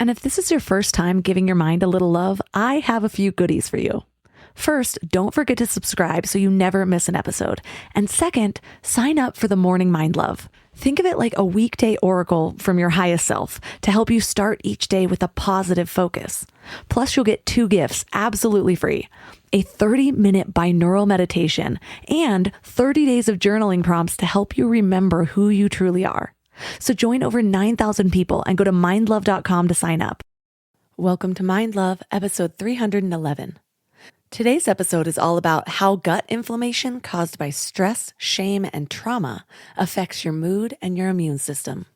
And if this is your first time giving your mind a little love, I have a few goodies for you. First, don't forget to subscribe so you never miss an episode. And second, sign up for the Morning Mind Love. Think of it like a weekday oracle from your highest self to help you start each day with a positive focus. Plus, you'll get 2 gifts absolutely free: a 30-minute binaural meditation and 30 days of journaling prompts to help you remember who you truly are. So join over 9,000 people and go to mindlove.com to sign up. Welcome to Mind Love, episode 311. Today's episode is all about how gut inflammation caused by stress, shame, and trauma affects your mood and your immune system.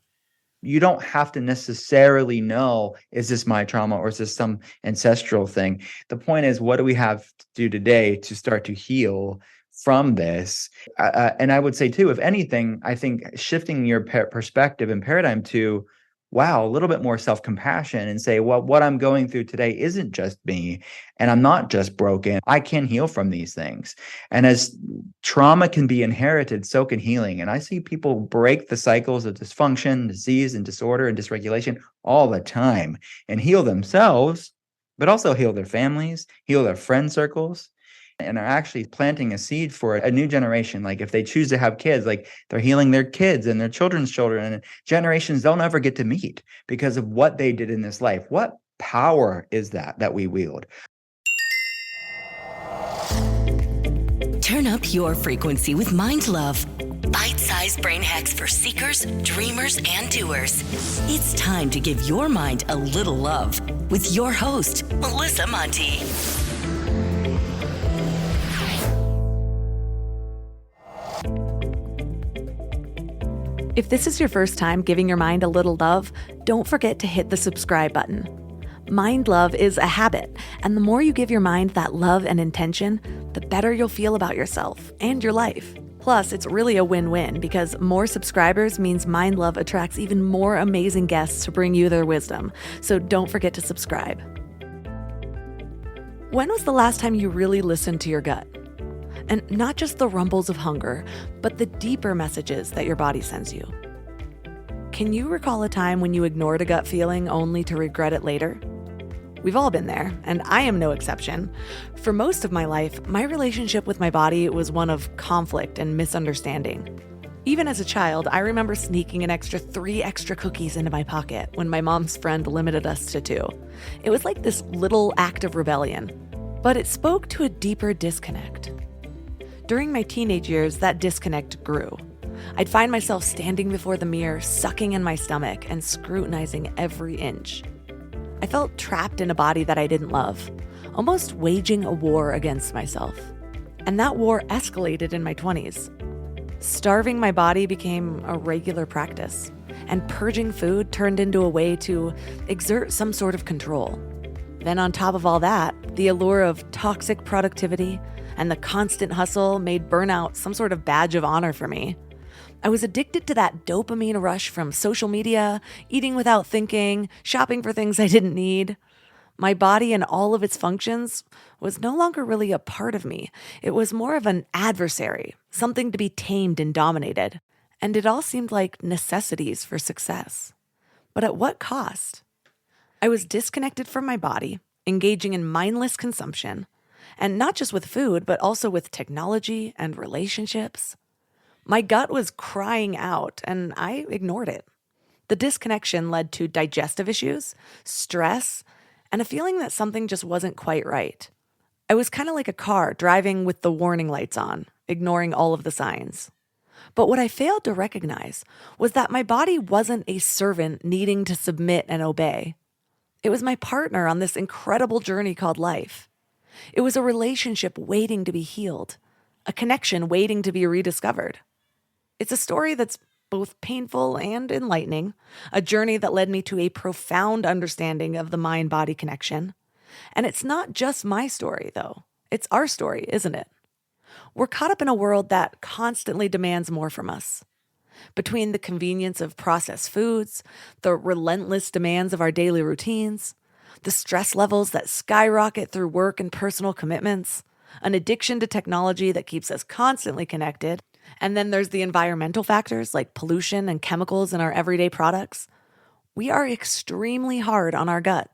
You don't have to necessarily know, is this my trauma or is this some ancestral thing? The point is, what do we have to do today to start to heal from this? And I would say too, if anything, I think shifting your perspective and paradigm to, wow, a little bit more self-compassion and say, well, what I'm going through today isn't just me, and I'm not just broken. I can heal from these things. And as trauma can be inherited, so can healing. And I see people break the cycles of dysfunction, disease, and disorder and dysregulation all the time and heal themselves, but also heal their families, heal their friend circles, and are actually planting a seed for a new generation. Like if they choose to have kids, like they're healing their kids and their children's children and generations they'll never get to meet because of what they did in this life. What power is that we wield? Turn up your frequency with Mind Love. Bite-sized brain hacks for seekers, dreamers, and doers. It's time to give your mind a little love with your host, Melissa Monti. If this is your first time giving your mind a little love, don't forget to hit the subscribe button. Mind love is a habit, and the more you give your mind that love and intention, the better you'll feel about yourself and your life. Plus, it's really a win-win because more subscribers means Mind Love attracts even more amazing guests to bring you their wisdom, so don't forget to subscribe. When was the last time you really listened to your gut? And not just the rumbles of hunger, but the deeper messages that your body sends you. Can you recall a time when you ignored a gut feeling only to regret it later? We've all been there, and I am no exception. For most of my life, my relationship with my body was one of conflict and misunderstanding. Even as a child, I remember sneaking an 3 extra cookies into my pocket when my mom's friend limited us to 2. It was like this little act of rebellion, but it spoke to a deeper disconnect. During my teenage years, that disconnect grew. I'd find myself standing before the mirror, sucking in my stomach and scrutinizing every inch. I felt trapped in a body that I didn't love, almost waging a war against myself. And that war escalated in my 20s. Starving my body became a regular practice, and purging food turned into a way to exert some sort of control. Then on top of all that, the allure of toxic productivity and the constant hustle made burnout some sort of badge of honor for me. I was addicted to that dopamine rush from social media, eating without thinking, shopping for things I didn't need. My body and all of its functions was no longer really a part of me. It was more of an adversary, something to be tamed and dominated. And it all seemed like necessities for success. But at what cost? I was disconnected from my body, engaging in mindless consumption, and not just with food, but also with technology and relationships. My gut was crying out, and I ignored it. The disconnection led to digestive issues, stress, and a feeling that something just wasn't quite right. I was kind of like a car driving with the warning lights on, ignoring all of the signs. But what I failed to recognize was that my body wasn't a servant needing to submit and obey. It was my partner on this incredible journey called life. It was a relationship waiting to be healed, a connection waiting to be rediscovered. It's a story that's both painful and enlightening, a journey that led me to a profound understanding of the mind-body connection. And it's not just my story, though. It's our story, isn't it? We're caught up in a world that constantly demands more from us. Between the convenience of processed foods, the relentless demands of our daily routines, the stress levels that skyrocket through work and personal commitments, an addiction to technology that keeps us constantly connected, and then there's the environmental factors like pollution and chemicals in our everyday products. We are extremely hard on our gut.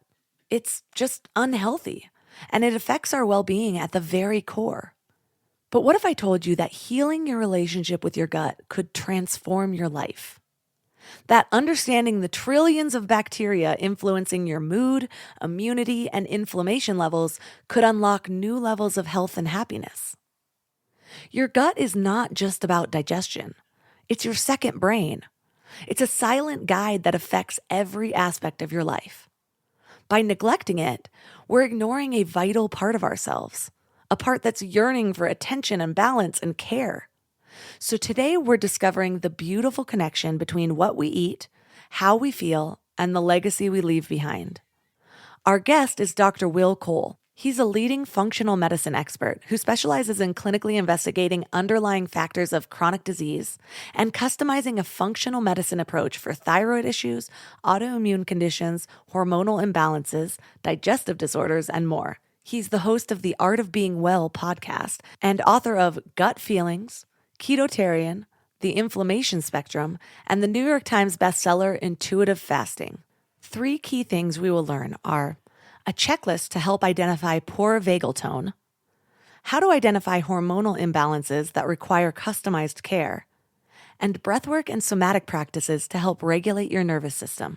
It's just unhealthy, and it affects our well-being at the very core. But what if I told you that healing your relationship with your gut could transform your life? That understanding the trillions of bacteria influencing your mood, immunity, and inflammation levels could unlock new levels of health and happiness. Your gut is not just about digestion. It's your second brain. It's a silent guide that affects every aspect of your life. By neglecting it, we're ignoring a vital part of ourselves, a part that's yearning for attention and balance and care. So today we're discovering the beautiful connection between what we eat, how we feel, and the legacy we leave behind. Our guest is Dr. Will Cole. He's a leading functional medicine expert who specializes in clinically investigating underlying factors of chronic disease and customizing a functional medicine approach for thyroid issues, autoimmune conditions, hormonal imbalances, digestive disorders, and more. He's the host of the Art of Being Well podcast and author of Gut Feelings, Ketotarian, The Inflammation Spectrum, and the New York Times bestseller Intuitive Fasting. 3 key things we will learn are a checklist to help identify poor vagal tone, how to identify hormonal imbalances that require customized care, and breathwork and somatic practices to help regulate your nervous system.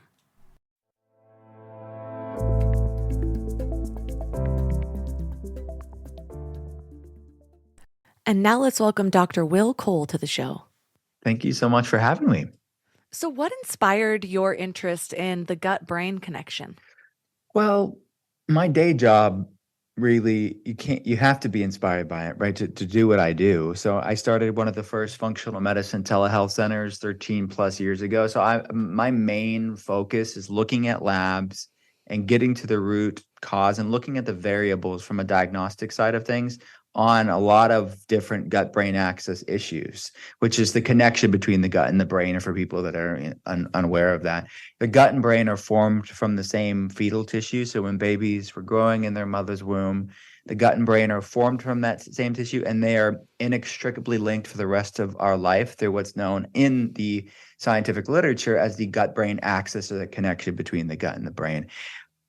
And now let's welcome Dr. Will Cole to the show. Thank you so much for having me. So what inspired your interest in the gut-brain connection? Well, my day job really, you have to be inspired by it, right? To do what I do. So I started one of the first functional medicine telehealth centers 13 plus years ago. So my main focus is looking at labs and getting to the root cause and looking at the variables from a diagnostic side of things on a lot of different gut-brain axis issues, which is the connection between the gut and the brain. And for people that are unaware of that, the gut and brain are formed from the same fetal tissue. So when babies were growing in their mother's womb, the gut and brain are formed from that same tissue, and they are inextricably linked for the rest of our life through what's known in the scientific literature as the gut-brain axis, or the connection between the gut and the brain.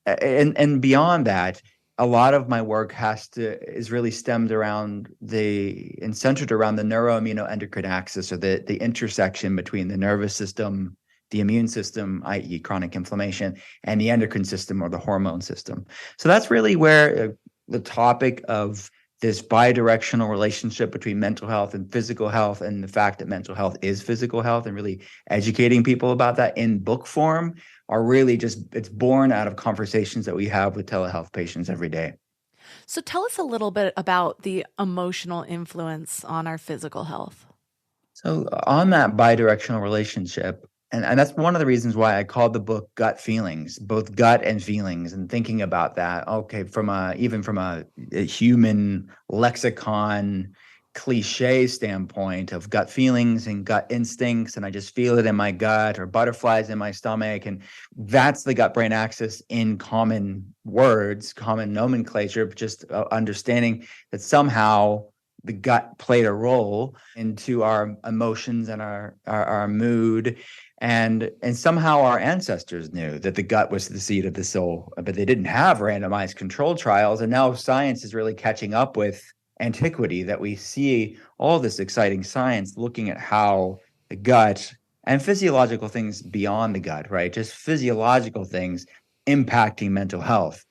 And beyond that, a lot of my work is really stemmed around and centered around the neuroimmunoendocrine axis, or the intersection between the nervous system, the immune system, i.e. chronic inflammation, and the endocrine system, or the hormone system. So that's really where the topic of this bidirectional relationship between mental health and physical health, and the fact that mental health is physical health, and really educating people about that in book form, are really it's born out of conversations that we have with telehealth patients every day. So tell us a little bit about the emotional influence on our physical health. So on that bidirectional relationship, and that's one of the reasons why I called the book Gut Feelings, both gut and feelings, and thinking about that, okay, even from a human lexicon cliche standpoint of gut feelings and gut instincts, and I just feel it in my gut, or butterflies in my stomach, and that's the gut-brain axis in common words, common nomenclature, but just understanding that somehow the gut played a role into our emotions and our mood. And somehow our ancestors knew that the gut was the seat of the soul, but they didn't have randomized controlled trials. And now science is really catching up with antiquity, that we see all this exciting science looking at how the gut and physiological things beyond the gut, right? Just physiological things impacting mental health.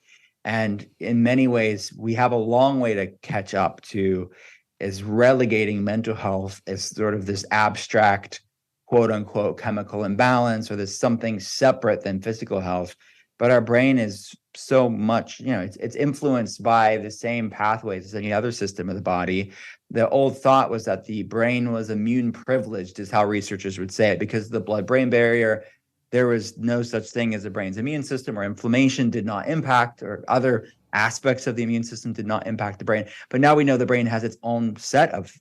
And in many ways, we have a long way to catch up to, is relegating mental health as sort of this abstract, quote unquote, chemical imbalance, or there's something separate than physical health. But our brain is so much, it's influenced by the same pathways as any other system of the body. The old thought was that the brain was immune privileged, is how researchers would say it, because of the blood-brain barrier. There was no such thing as the brain's immune system, or inflammation did not impact, or other aspects of the immune system did not impact the brain. But now we know the brain has its own set of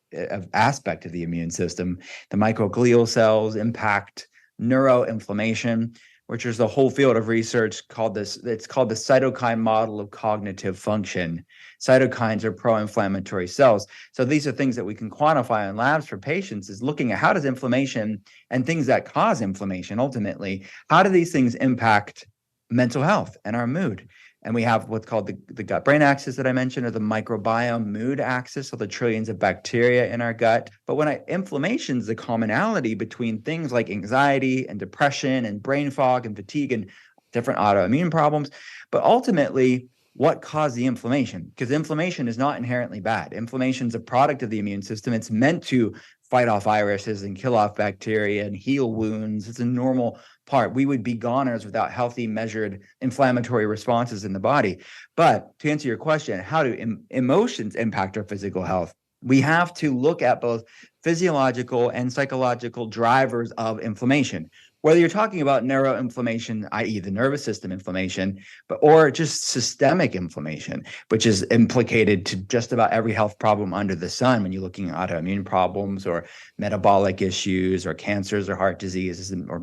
aspect of the immune system. The microglial cells impact neuroinflammation, which is a whole field of research called this. It's called the cytokine model of cognitive function. Cytokines are pro-inflammatory cells. So these are things that we can quantify in labs for patients, is looking at how does inflammation and things that cause inflammation, ultimately, how do these things impact mental health and our mood? And we have what's called the gut-brain axis that I mentioned, or the microbiome mood axis, so the trillions of bacteria in our gut. But inflammation is the commonality between things like anxiety and depression and brain fog and fatigue and different autoimmune problems. But ultimately, what caused the inflammation? Because inflammation is not inherently bad. Inflammation is a product of the immune system. It's meant to fight off viruses and kill off bacteria and heal wounds. It's a normal part. We would be goners without healthy, measured inflammatory responses in the body. But to answer your question, how do emotions impact our physical health? We have to look at both physiological and psychological drivers of inflammation. Whether you're talking about neuroinflammation, i.e. the nervous system inflammation, or just systemic inflammation, which is implicated to just about every health problem under the sun when you're looking at autoimmune problems or metabolic issues or cancers or heart diseases or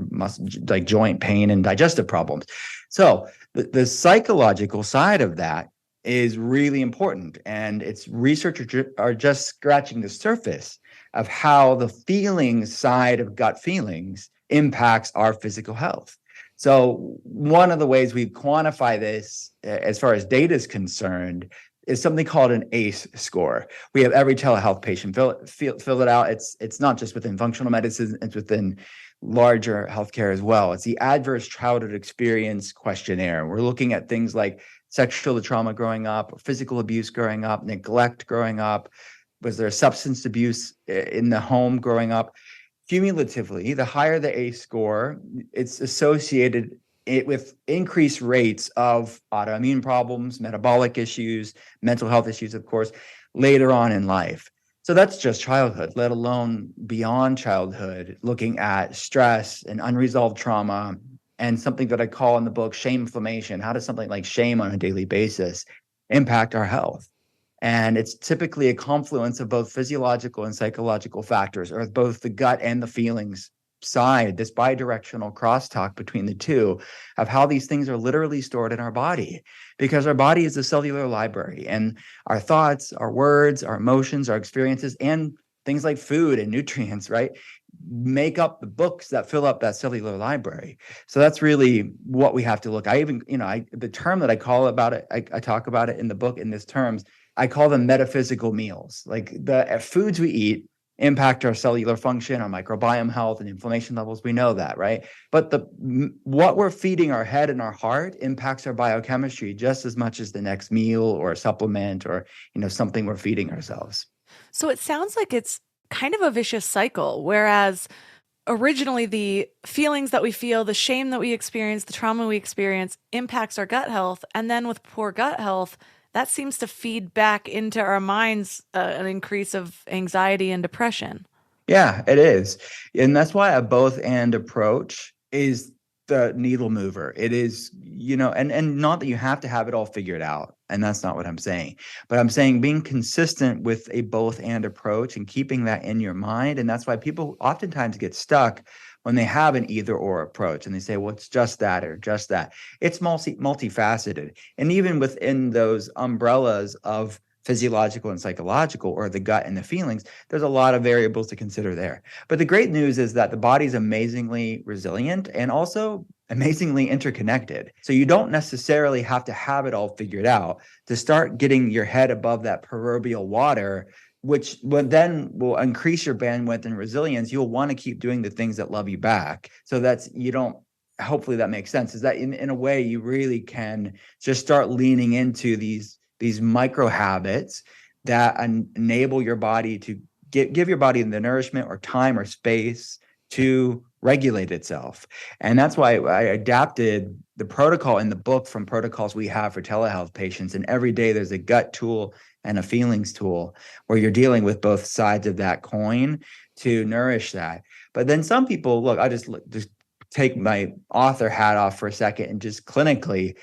like joint pain and digestive problems. So the psychological side of that is really important. And researchers are just scratching the surface of how the feelings side of gut feelings impacts our physical health. So one of the ways we quantify this, as far as data is concerned, is something called an ACE score. We have every telehealth patient fill it out. It's not just within functional medicine, it's within larger healthcare as well. It's the Adverse Childhood Experience Questionnaire. We're looking at things like sexual trauma growing up, physical abuse growing up, neglect growing up. Was there substance abuse in the home growing up? Cumulatively, the higher the ACE score, it's associated with increased rates of autoimmune problems, metabolic issues, mental health issues, of course, later on in life. So that's just childhood, let alone beyond childhood, looking at stress and unresolved trauma and something that I call in the book shame inflammation. How does something like shame on a daily basis impact our health? And it's typically a confluence of both physiological and psychological factors, or both the gut and the feelings side, this bidirectional crosstalk between the two of how these things are literally stored in our body, because our body is a cellular library, and our thoughts, our words, our emotions, our experiences, and things like food and nutrients, right, make up the books that fill up that cellular library. So that's really what we have to look. The term that I call about it, I talk about it in the book in this terms. I call them metaphysical meals. Like the foods we eat impact our cellular function, our microbiome health, and inflammation levels. We know that, right? But what we're feeding our head and our heart impacts our biochemistry just as much as the next meal or a supplement or something we're feeding ourselves. So it sounds like it's kind of a vicious cycle, whereas originally the feelings that we feel, the shame that we experience, the trauma we experience impacts our gut health. And then with poor gut health, that seems to feed back into our minds an increase of anxiety and depression. Yeah, it is. And that's why a both and approach is the needle mover. It is, and not that you have to have it all figured out. And that's not what I'm saying. But I'm saying being consistent with a both and approach and keeping that in your mind. And that's why people oftentimes get stuck when they have an either or approach and they say, well, it's just that or just that. It's multifaceted. And even within those umbrellas of physiological and psychological, or the gut and the feelings, there's a lot of variables to consider there. But the great news is that the body's amazingly resilient and also amazingly interconnected. So you don't necessarily have to have it all figured out to start getting your head above that proverbial water, which then will increase your bandwidth and resilience. You'll want to keep doing the things that love you back. So hopefully that makes sense, is that in a way you really can just start leaning into these micro habits that enable your body to give your body the nourishment or time or space to regulate itself. And that's why I adapted the protocol in the book from protocols we have for telehealth patients. And every day there's a gut tool and a feelings tool where you're dealing with both sides of that coin to nourish that. But then some people, I just take my author hat off for a second and just clinically,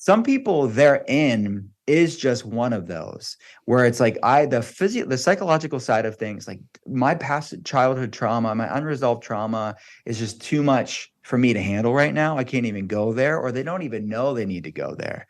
Some people, therein is just one of those where it's like the psychological side of things, like my past childhood trauma, my unresolved trauma is just too much for me to handle right now. I can't even go there, or they don't even know they need to go there.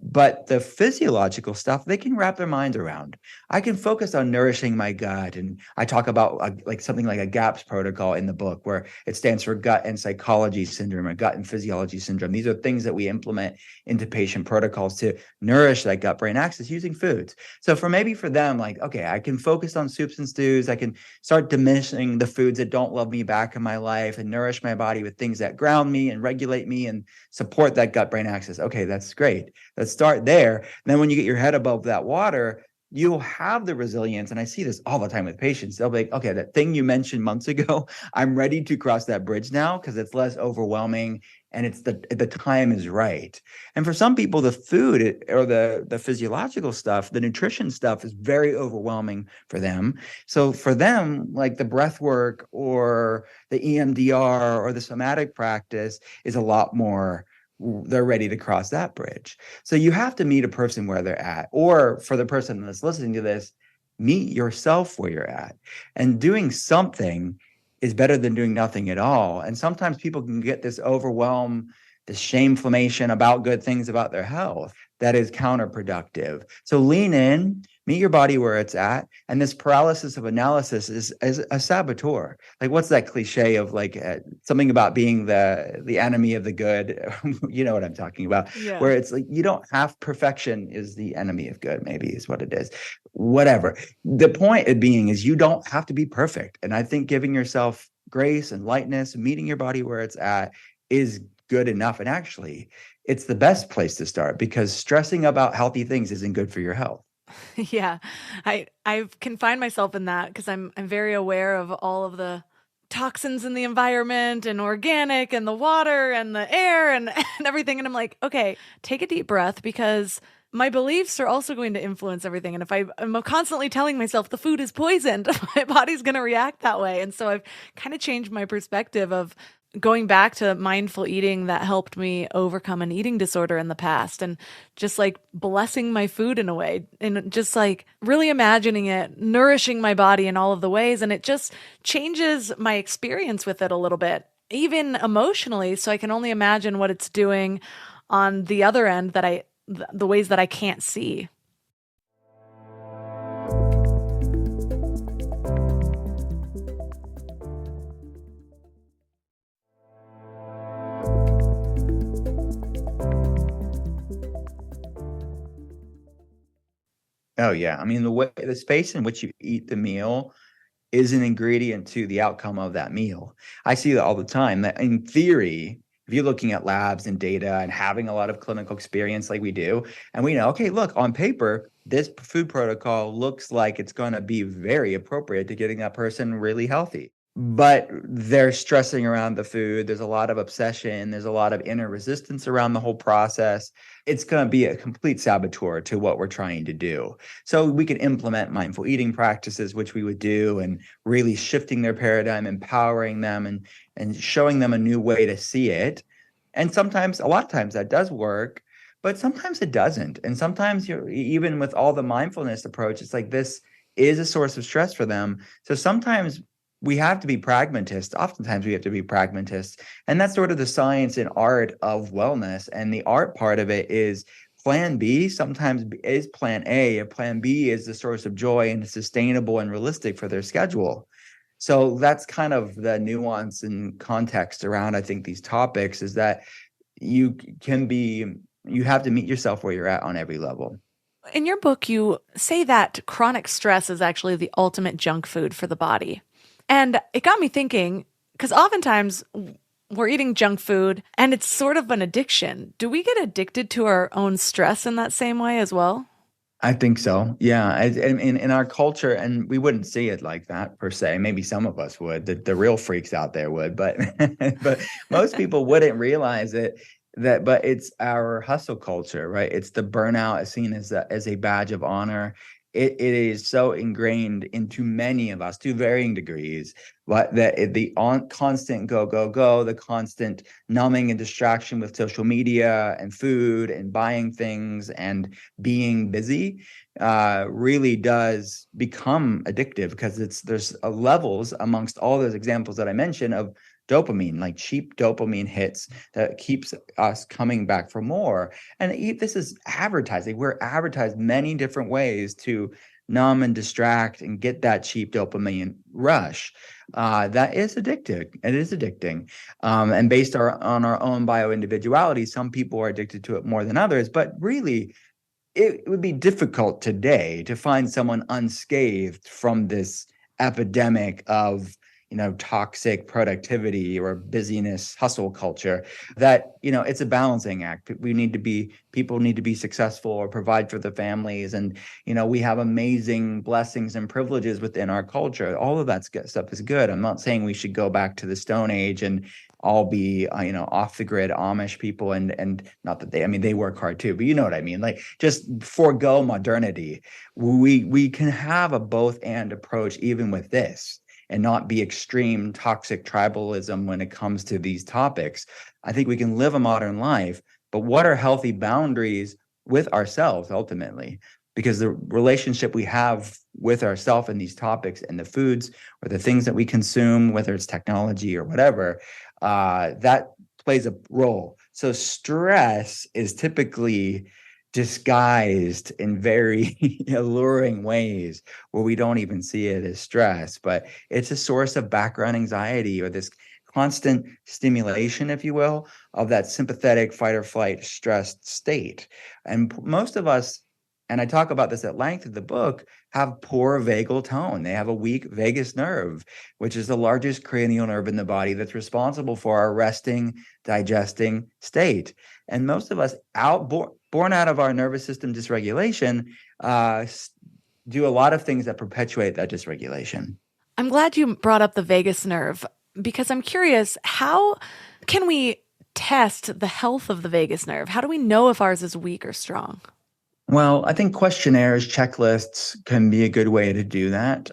But the physiological stuff, they can wrap their minds around. I can focus on nourishing my gut. And I talk about like something like a GAPS protocol in the book, where it stands for gut and psychology syndrome, or gut and physiology syndrome. These are things that we implement into patient protocols to nourish that gut brain axis using foods. So for them, like, okay, I can focus on soups and stews. I can start diminishing the foods that don't love me back in my life and nourish my body with things that ground me and regulate me and support that gut brain axis. Okay, that's great. Let's start there. And then when you get your head above that water, you'll have the resilience. And I see this all the time with patients. They'll be like, okay, that thing you mentioned months ago, I'm ready to cross that bridge now because it's less overwhelming and it's the time is right. And for some people, the food or the physiological stuff, the nutrition stuff is very overwhelming for them. So for them, like the breath work or the EMDR or the somatic practice is a lot more, they're ready to cross that bridge. So you have to meet a person where they're at, or for the person that's listening to this, meet yourself where you're at. And doing something is better than doing nothing at all. And sometimes people can get this overwhelm, this shameflation about good things about their health that is counterproductive. So lean in, meet your body where it's at. And this paralysis of analysis is a saboteur. Like, what's that cliche of like something about being the enemy of the good? You know what I'm talking about? Yeah. Where it's like, you don't have perfection is the enemy of good, maybe is what it is. Whatever. The point being is you don't have to be perfect. And I think giving yourself grace and lightness, meeting your body where it's at is good enough. And actually, it's the best place to start, because stressing about healthy things isn't good for your health. Yeah, I can find myself in that because I'm very aware of all of the toxins in the environment and organic and the water and the air and everything. And I'm like, okay, take a deep breath, because my beliefs are also going to influence everything. And if I'm constantly telling myself the food is poisoned, my body's going to react that way. And so I've kind of changed my perspective of going back to mindful eating that helped me overcome an eating disorder in the past, and just like blessing my food in a way, and just like really imagining it nourishing my body in all of the ways. And it just changes my experience with it a little bit, even emotionally. So I can only imagine what it's doing on the other end, the ways that I can't see. Oh yeah. I mean, the space in which you eat the meal is an ingredient to the outcome of that meal. I see that all the time, that in theory, if you're looking at labs and data and having a lot of clinical experience like we do, and we know, okay, look, on paper, this food protocol looks like it's going to be very appropriate to getting that person really healthy. But they're stressing around the food. There's a lot of obsession. There's a lot of inner resistance around the whole process. It's going to be a complete saboteur to what we're trying to do. So we can implement mindful eating practices, which we would do, and really shifting their paradigm, empowering them, and showing them a new way to see it. And sometimes, a lot of times that does work, but sometimes it doesn't. And sometimes even with all the mindfulness approach, it's like this is a source of stress for them. So sometimes we have to be pragmatists. Oftentimes we have to be pragmatists. And that's sort of the science and art of wellness. And the art part of it is plan B sometimes is plan A, or plan B is the source of joy and sustainable and realistic for their schedule. So that's kind of the nuance and context around, I think, these topics, is that you have to meet yourself where you're at on every level. In your book, you say that chronic stress is actually the ultimate junk food for the body. And it got me thinking, because oftentimes we're eating junk food and it's sort of an addiction. Do we get addicted to our own stress in that same way as well? I think so. Yeah. In our culture, and we wouldn't see it like that per se. Maybe some of us would, the real freaks out there would, but but most people wouldn't realize it. But it's our hustle culture, right? It's the burnout is seen as a badge of honor. it is so ingrained into many of us to varying degrees, but the constant go, the constant numbing and distraction with social media and food and buying things and being busy really does become addictive, because there's levels amongst all those examples that I mentioned of dopamine, like cheap dopamine hits that keeps us coming back for more. And this is advertising. We're advertised many different ways to numb and distract and get that cheap dopamine rush. That is addictive. It is addicting. And based on our own bio-individuality, some people are addicted to it more than others, but really, it would be difficult today to find someone unscathed from this epidemic of toxic productivity or busyness, hustle culture. That it's a balancing act. People need to be successful or provide for their families, and we have amazing blessings and privileges within our culture. All of that stuff is good. I'm not saying we should go back to the Stone Age and all be off the grid Amish people, and not that they work hard too, but you know what I mean, like just forego modernity. We can have a both and approach even with this, and not be extreme toxic tribalism when it comes to these topics. I think we can live a modern life, but what are healthy boundaries with ourselves ultimately? Because the relationship we have with ourselves in these topics and the foods or the things that we consume, whether it's technology or whatever, that plays a role. So stress is typically disguised in very alluring ways where we don't even see it as stress, but it's a source of background anxiety, or this constant stimulation, if you will, of that sympathetic fight or flight stressed state. And most of us, and I talk about this at length in the book, have poor vagal tone. They have a weak vagus nerve, which is the largest cranial nerve in the body that's responsible for our resting, digesting state. And most of us, born out of our nervous system dysregulation, do a lot of things that perpetuate that dysregulation. I'm glad you brought up the vagus nerve, because I'm curious, how can we test the health of the vagus nerve? How do we know if ours is weak or strong? Well, I think questionnaires, checklists can be a good way to do that.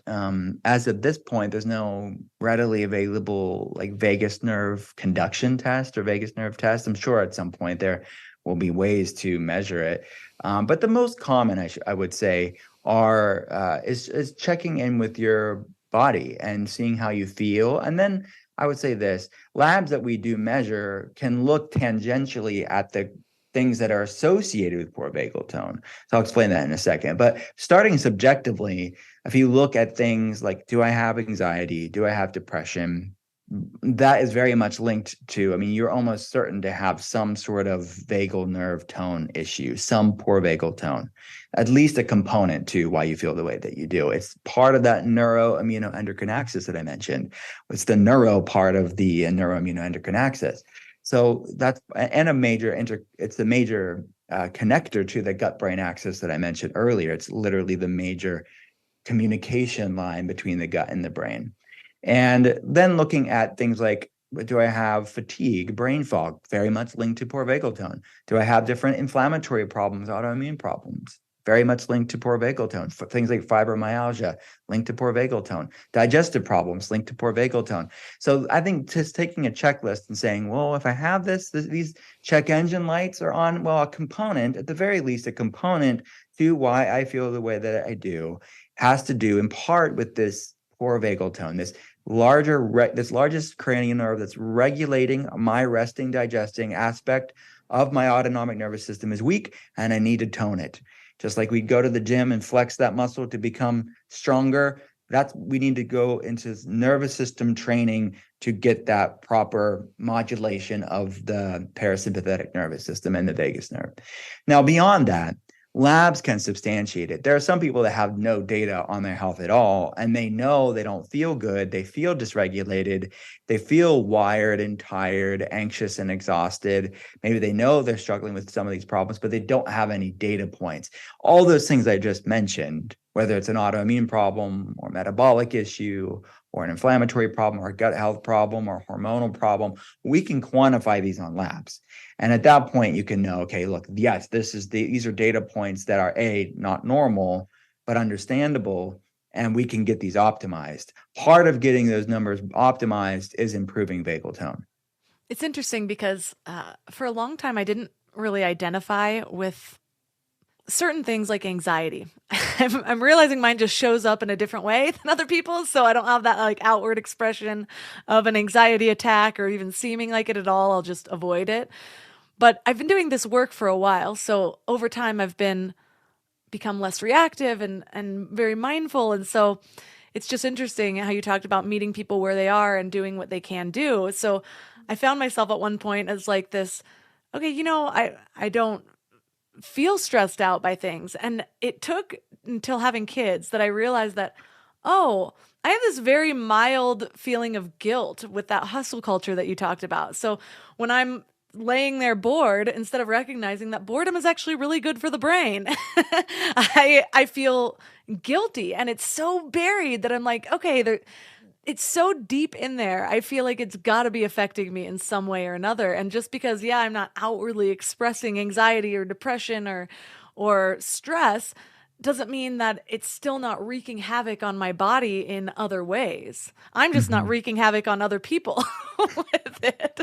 As of this point, there's no readily available like vagus nerve conduction test or vagus nerve test. I'm sure at some point there will be ways to measure it. But the most common, I would say, is checking in with your body and seeing how you feel. And then I would say this, labs that we do measure can look tangentially at the things that are associated with poor vagal tone. So I'll explain that in a second. But starting subjectively, if you look at things like, do I have anxiety? Do I have depression? That is very much linked to, you're almost certain to have some sort of vagal nerve tone issue, some poor vagal tone, at least a component to why you feel the way that you do. It's part of that neuroimmunoendocrine axis that I mentioned. It's the neuro part of the neuroimmunoendocrine axis. So that's it's a major connector to the gut-brain axis that I mentioned earlier. It's literally the major communication line between the gut and the brain. And then looking at things like, do I have fatigue, brain fog, very much linked to poor vagal tone? Do I have different inflammatory problems, autoimmune problems? Very much linked to poor vagal tone. Things like fibromyalgia, linked to poor vagal tone. Digestive problems, linked to poor vagal tone. So I think just taking a checklist and saying, well, if I have these check engine lights are on, well, a component, at the very least, a component to why I feel the way that I do has to do in part with this poor vagal tone, this largest cranial nerve that's regulating my resting, digesting aspect of my autonomic nervous system is weak, and I need to tone it. Just like we'd go to the gym and flex that muscle to become stronger, we need to go into nervous system training to get that proper modulation of the parasympathetic nervous system and the vagus nerve. Now, beyond that, labs can substantiate it. There are some people that have no data on their health at all, and they know they don't feel good. They feel dysregulated. They feel wired and tired, anxious and exhausted. Maybe they know they're struggling with some of these problems, but they don't have any data points. All those things I just mentioned, whether it's an autoimmune problem or metabolic issue or an inflammatory problem or a gut health problem or hormonal problem, we can quantify these on labs. And at that point, you can know, okay, look, yes, these are data points that are not normal, but understandable, and we can get these optimized. Part of getting those numbers optimized is improving vagal tone. It's interesting because for a long time, I didn't really identify with certain things like anxiety. I'm realizing mine just shows up in a different way than other people's. So I don't have that like outward expression of an anxiety attack or even seeming like it at all. I'll just avoid it. But I've been doing this work for a while. So over time, I've become less reactive and very mindful. And so it's just interesting how you talked about meeting people where they are and doing what they can do. So I found myself at one point as like this, okay, I don't feel stressed out by things. And it took until having kids that I realized that, oh, I have this very mild feeling of guilt with that hustle culture that you talked about. So when I'm laying there bored, instead of recognizing that boredom is actually really good for the brain, I feel guilty, and it's so buried that I'm like, okay, it's so deep in there. I feel like it's got to be affecting me in some way or another. And just because, I'm not outwardly expressing anxiety or depression or stress doesn't mean that it's still not wreaking havoc on my body in other ways. I'm just not wreaking havoc on other people with it.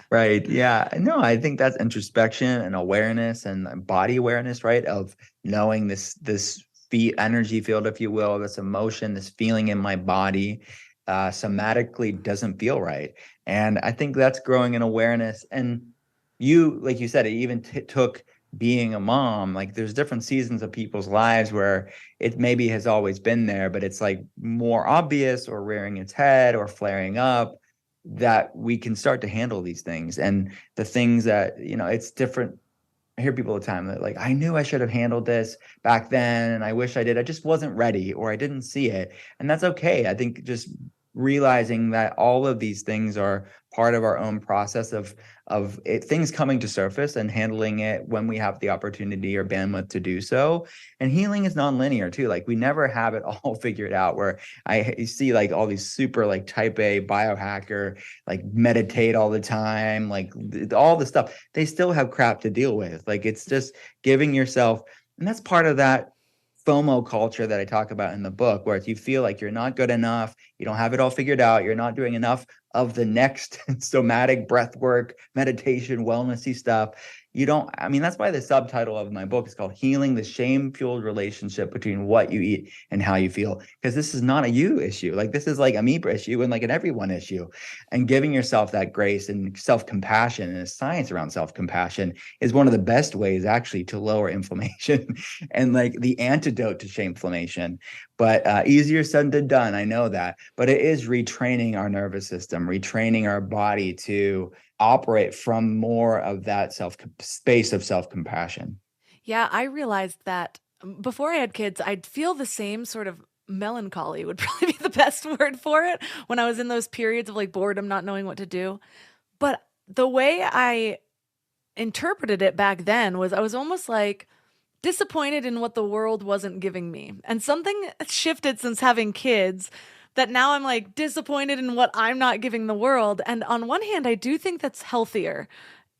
Right. Yeah. No, I think that's introspection and awareness and body awareness, right? Of knowing this energy field, if you will, this emotion, this feeling in my body, somatically doesn't feel right. And I think that's growing in awareness. And like you said, it even took being a mom. Like there's different seasons of people's lives where it maybe has always been there, but it's like more obvious or rearing its head or flaring up, that we can start to handle these things. And the things that, it's different. I hear people all the time that like, I knew I should have handled this back then, and I wish I did. I just wasn't ready, or I didn't see it. And that's okay. I think just realizing that all of these things are part of our own process of things coming to surface and handling it when we have the opportunity or bandwidth to do so. And healing is nonlinear too. Like we never have it all figured out, where I see like all these super like type A biohacker, like meditate all the time, like all the stuff, they still have crap to deal with. Like it's just giving yourself, and that's part of that FOMO culture that I talk about in the book, where you feel like you're not good enough, you don't have it all figured out, you're not doing enough of the next somatic breathwork, meditation, wellnessy stuff. That's why the subtitle of my book is called Healing the Shame-Fueled Relationship Between What You Eat and How You Feel. Because this is not a you issue. Like this is like a me issue and like an everyone issue. And giving yourself that grace and self-compassion, and a science around self-compassion, is one of the best ways actually to lower inflammation and like the antidote to shame-inflammation. But easier said than done, I know that. But it is retraining our nervous system, retraining our body to operate from more of that space of self-compassion. Yeah, I realized that before I had kids, I'd feel the same sort of melancholy would probably be the best word for it, when I was in those periods of like boredom, not knowing what to do. But the way I interpreted it back then was I was almost like disappointed in what the world wasn't giving me. And something shifted since having kids, that now I'm like disappointed in what I'm not giving the world. And on one hand, I do think that's healthier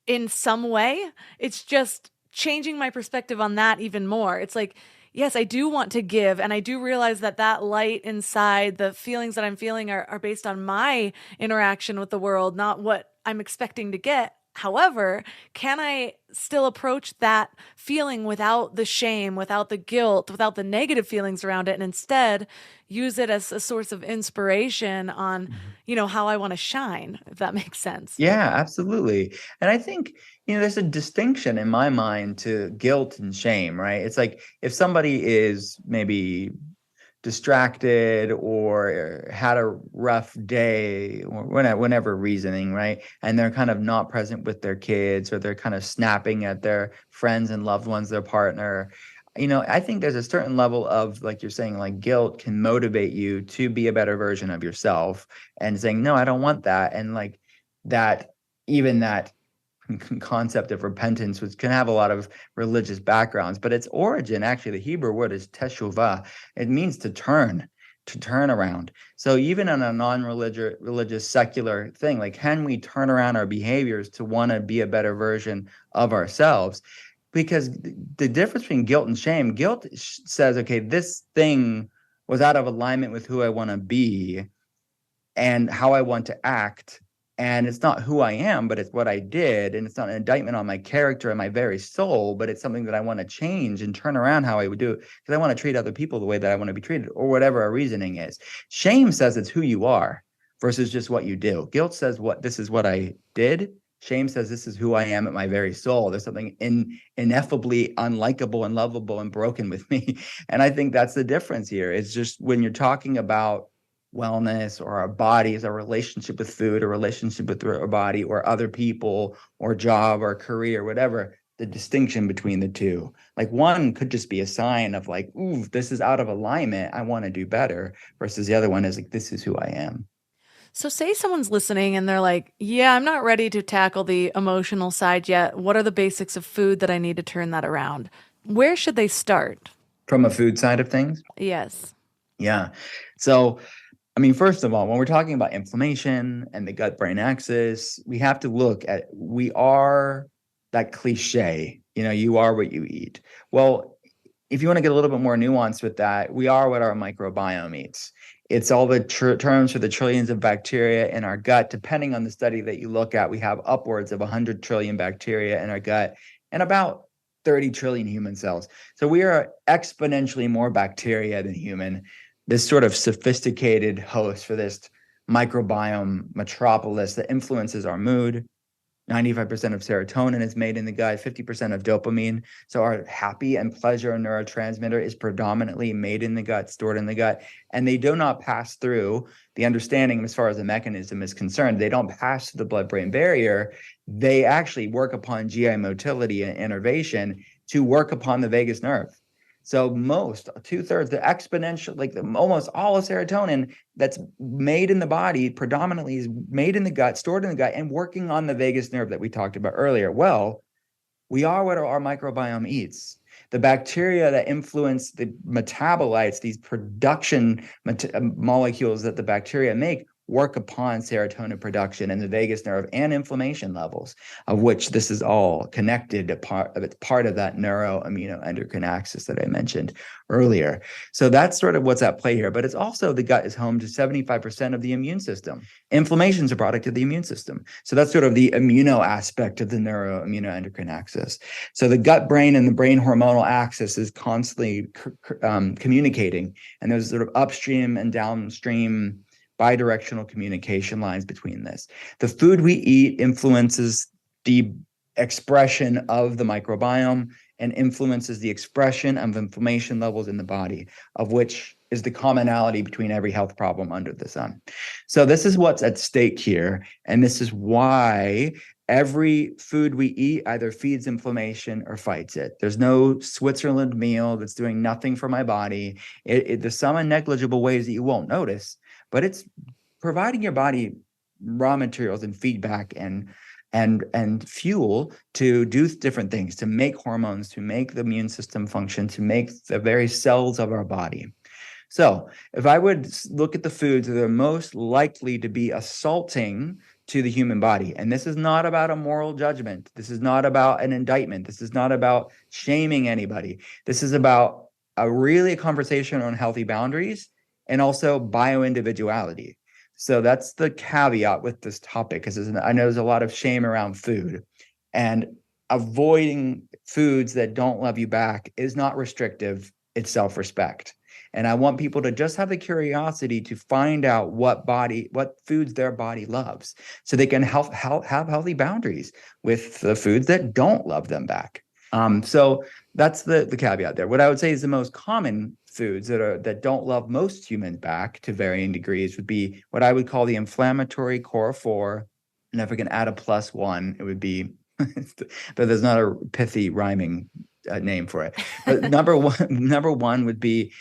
in some way. It's just changing my perspective on that even more. It's like, yes, I do want to give. And I do realize that that light inside, the feelings that I'm feeling are based on my interaction with the world, not what I'm expecting to get. However, can I still approach that feeling without the shame, without the guilt, without the negative feelings around it, and instead use it as a source of inspiration on, how I want to shine, if that makes sense? Yeah, absolutely. And I think, there's a distinction in my mind to guilt and shame, right? It's like if somebody is maybe distracted or had a rough day or whenever reasoning, right? And they're kind of not present with their kids, or they're kind of snapping at their friends and loved ones, their partner. I think there's a certain level of, like you're saying, like guilt can motivate you to be a better version of yourself, and saying, no, I don't want that. And like that, even that concept of repentance, which can have a lot of religious backgrounds, but its origin, actually, the Hebrew word is teshuvah. It means to turn around. So even in a religious secular thing, like, can we turn around our behaviors to want to be a better version of ourselves? Because the difference between guilt and shame, guilt says, okay, this thing was out of alignment with who I want to be and how I want to act. And it's not who I am, but it's what I did. And it's not an indictment on my character and my very soul, but it's something that I want to change and turn around how I would do it, because I want to treat other people the way that I want to be treated, or whatever our reasoning is. Shame says it's who you are versus just what you do. Guilt says this is what I did. Shame says this is who I am at my very soul. There's something ineffably unlikable and lovable and broken with me. And I think that's the difference here. It's just when you're talking about wellness or our bodies, our relationship with food, or relationship with our body or other people or job or career, whatever, the distinction between the two. Like one could just be a sign of like, ooh, this is out of alignment, I want to do better, versus the other one is like, this is who I am. So say someone's listening and they're like, yeah, I'm not ready to tackle the emotional side yet. What are the basics of food that I need to turn that around? Where should they start? From a food side of things? Yes. Yeah. So, I mean, first of all, when we're talking about inflammation and the gut-brain axis, we have to look at, we are that cliche, you are what you eat. Well, if you want to get a little bit more nuanced with that, we are what our microbiome eats. It's all the terms for the trillions of bacteria in our gut. Depending on the study that you look at, we have upwards of 100 trillion bacteria in our gut and about 30 trillion human cells. So we are exponentially more bacteria than human. This sort of sophisticated host for this microbiome metropolis that influences our mood. 95% of serotonin is made in the gut, 50% of dopamine. So our happy and pleasure neurotransmitter is predominantly made in the gut, stored in the gut, and they do not pass through the understanding as far as the mechanism is concerned. They don't pass through the blood-brain barrier. They actually work upon GI motility and innervation to work upon the vagus nerve. So two-thirds, the exponential, almost all of serotonin that's made in the body predominantly is made in the gut, stored in the gut, and working on the vagus nerve that we talked about earlier. Well, we are what our microbiome eats. The bacteria that influence the metabolites, these production molecules that the bacteria make, work upon serotonin production in the vagus nerve and inflammation levels, of which this is all connected. It's part of that neuroimmunoendocrine axis that I mentioned earlier. So that's sort of what's at play here. But it's also, the gut is home to 75% of the immune system. Inflammation is a product of the immune system. So that's sort of the immuno aspect of the neuroimmunoendocrine axis. So the gut brain and the brain hormonal axis is constantly communicating. And there's sort of upstream and downstream bidirectional communication lines between this. The food we eat influences the expression of the microbiome and influences the expression of inflammation levels in the body, of which is the commonality between every health problem under the sun. So this is what's at stake here. And this is why every food we eat either feeds inflammation or fights it. There's no Switzerland meal that's doing nothing for my body. There's some negligible ways that you won't notice, but it's providing your body raw materials and feedback and fuel to do different things, to make hormones, to make the immune system function, to make the very cells of our body. So if I would look at the foods that are most likely to be assaulting to the human body, and this is not about a moral judgment, this is not about an indictment, this is not about shaming anybody, this is about a conversation on healthy boundaries and also bioindividuality. So that's the caveat with this topic, because I know there's a lot of shame around food, and avoiding foods that don't love you back is not restrictive, it's self-respect. And I want people to just have the curiosity to find out what foods their body loves, so they can have healthy boundaries with the foods that don't love them back. So that's the caveat there. What I would say is the most common foods that don't love most humans back to varying degrees would be what I would call the inflammatory core 4. And if I can add a +1, it would be, but there's not a pithy rhyming name for it. But number one would be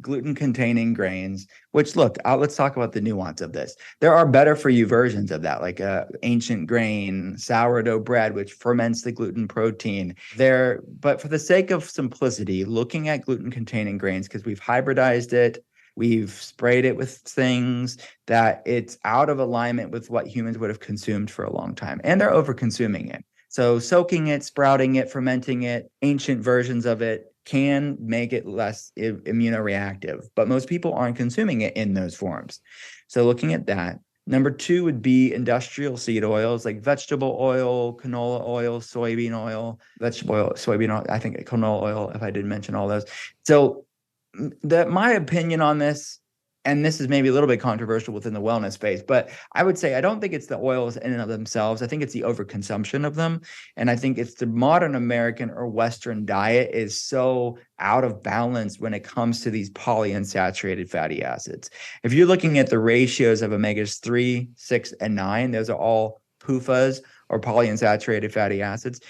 gluten-containing grains, which, look, let's talk about the nuance of this. There are better for you versions of that, like ancient grain, sourdough bread, which ferments the gluten protein there. But for the sake of simplicity, looking at gluten-containing grains, because we've hybridized it, we've sprayed it with things that it's out of alignment with what humans would have consumed for a long time, and they're over-consuming it. So soaking it, sprouting it, fermenting it, ancient versions of it can make it less immunoreactive, but most people aren't consuming it in those forms. So looking at that. Number 2 would be industrial seed oils like vegetable oil, canola oil, soybean oil, vegetable oil, soybean oil, I think canola oil, if I didn't mention all those. So my opinion on this, and this is maybe a little bit controversial within the wellness space, but I would say I don't think it's the oils in and of themselves. I think it's the overconsumption of them. And I think it's the modern American or Western diet is so out of balance when it comes to these polyunsaturated fatty acids. If you're looking at the ratios of omegas 3, 6, and 9, those are all PUFAs or polyunsaturated fatty acids.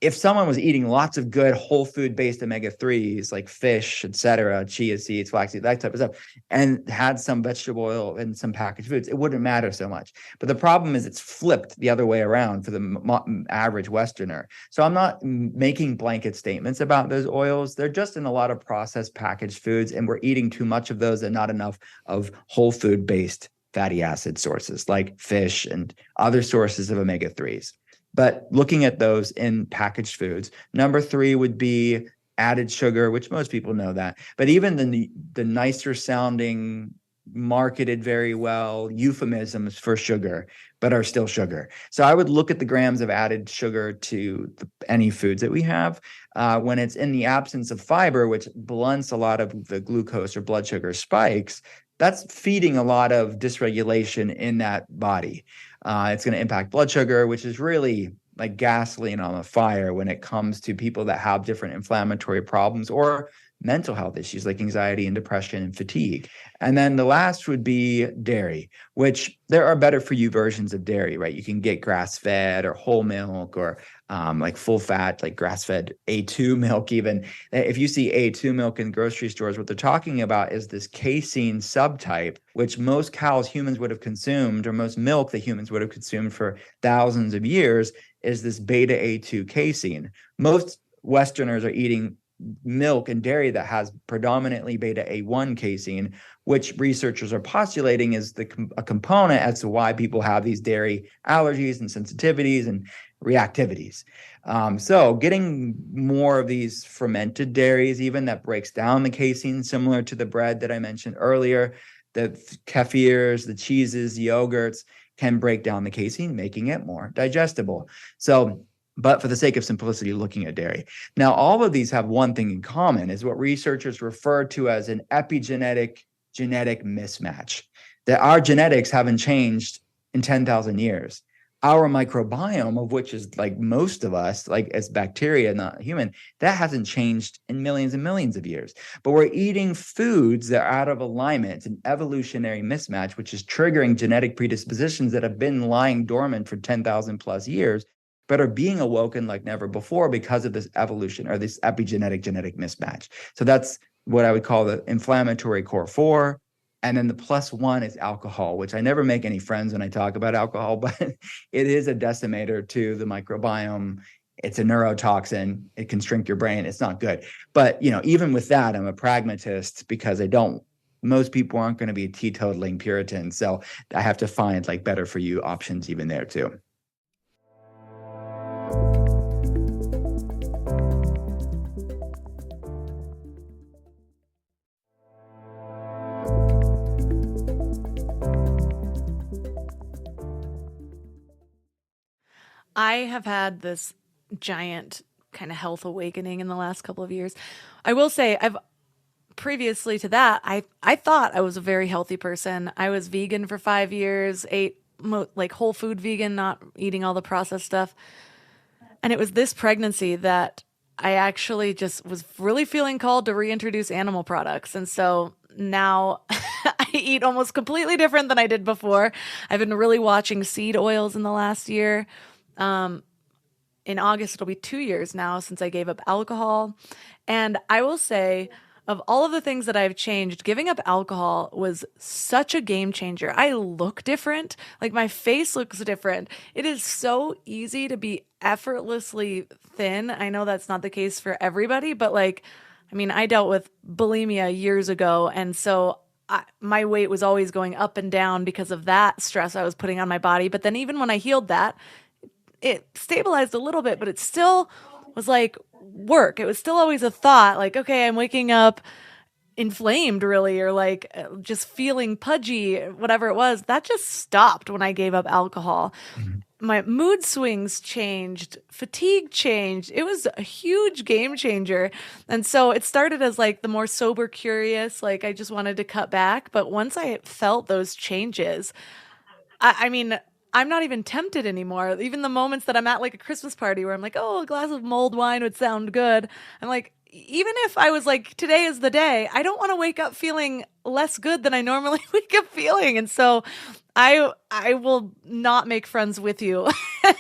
If someone was eating lots of good whole food based omega-3s like fish, etc., chia seeds, flaxseed, that type of stuff, and had some vegetable oil and some packaged foods, it wouldn't matter so much. But the problem is it's flipped the other way around for the average Westerner. So I'm not making blanket statements about those oils. They're just in a lot of processed packaged foods, and we're eating too much of those and not enough of whole food based fatty acid sources like fish and other sources of omega-3s. But looking at those in packaged foods, number 3 would be added sugar, which most people know that. But even the nicer sounding, marketed very well euphemisms for sugar, but are still sugar. So I would look at the grams of added sugar to any foods that we have. When it's in the absence of fiber, which blunts a lot of the glucose or blood sugar spikes, that's feeding a lot of dysregulation in that body. It's going to impact blood sugar, which is really like gasoline on a fire when it comes to people that have different inflammatory problems or mental health issues like anxiety and depression and fatigue. And then the last would be dairy, which there are better for you versions of dairy, right? You can get grass-fed or whole milk or like full fat, like grass-fed A2 milk even. If you see A2 milk in grocery stores, what they're talking about is this casein subtype, which most cows humans would have consumed, or most milk that humans would have consumed for thousands of years, is this beta A2 casein. Most Westerners are eating milk and dairy that has predominantly beta A1 casein, which researchers are postulating is a component as to why people have these dairy allergies and sensitivities and reactivities. So getting more of these fermented dairies, even that breaks down the casein, similar to the bread that I mentioned earlier, the kefirs, the cheeses, the yogurts can break down the casein, making it more digestible. So but for the sake of simplicity, looking at dairy. Now, all of these have one thing in common, is what researchers refer to as an epigenetic genetic mismatch, that our genetics haven't changed in 10,000 years. Our microbiome, of which is like most of us, like as bacteria, not human, that hasn't changed in millions and millions of years. But we're eating foods that are out of alignment. It's an evolutionary mismatch, which is triggering genetic predispositions that have been lying dormant for 10,000 plus years, but are being awoken like never before because of this evolution or this epigenetic genetic mismatch. So that's what I would call the inflammatory core 4. And then the +1 is alcohol, which I never make any friends when I talk about alcohol, but it is a decimator to the microbiome. It's a neurotoxin. It can shrink your brain. It's not good. But, even with that, I'm a pragmatist because most people aren't going to be teetotaling Puritans. So I have to find like better for you options even there too. I have had this giant kind of health awakening in the last couple of years. I will say previously to that, I thought I was a very healthy person. I was vegan for 5 years, ate like whole food vegan, not eating all the processed stuff. And it was this pregnancy that I actually just was really feeling called to reintroduce animal products. And so now I eat almost completely different than I did before. I've been really watching seed oils in the last year. In August, it'll be 2 years now since I gave up alcohol. And I will say, of all of the things that I've changed, giving up alcohol was such a game changer. I look different. Like my face looks different. It is so easy to be effortlessly thin. I know that's not the case for everybody, but I dealt with bulimia years ago. And so my weight was always going up and down because of that stress I was putting on my body. But then even when I healed that, it stabilized a little bit, but it still was like work. It was still always a thought like, okay, I'm waking up inflamed really, or like just feeling pudgy, whatever it was. That just stopped when I gave up alcohol. Mhm. My mood swings changed, fatigue changed. It was a huge game changer. And so it started as like the more sober curious, like I just wanted to cut back. But once I felt those changes, I mean, I'm not even tempted anymore. Even the moments that I'm at like a Christmas party where I'm like, oh, a glass of mulled wine would sound good. I'm like, even if I was like, today is the day, I don't want to wake up feeling less good than I normally wake up feeling. And so I will not make friends with you and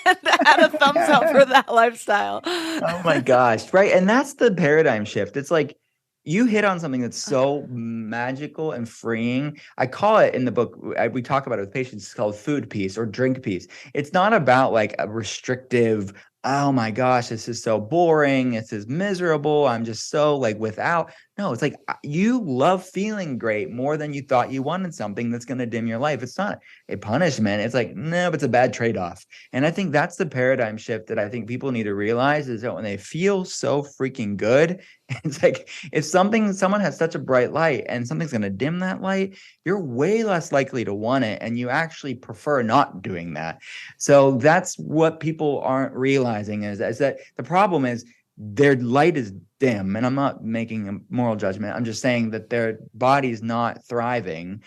add a thumbs up for that lifestyle. Oh my gosh. Right. And that's the paradigm shift. It's like you hit on something that's so magical and freeing. I call it in the book, we talk about it with patients, it's called food peace or drink peace. It's not about like a restrictive, oh my gosh, this is so boring. This is miserable. I'm just so like without. No, it's like you love feeling great more than you thought you wanted something that's going to dim your life. It's not a punishment. It's like, no, but it's a bad trade-off. And I think that's the paradigm shift that I think people need to realize is that when they feel so freaking good, it's like if someone has such a bright light and something's going to dim that light, you're way less likely to want it. And you actually prefer not doing that. So that's what people aren't realizing is that the problem is their light is dim. And I'm not making a moral judgment. I'm just saying that their body's not thriving.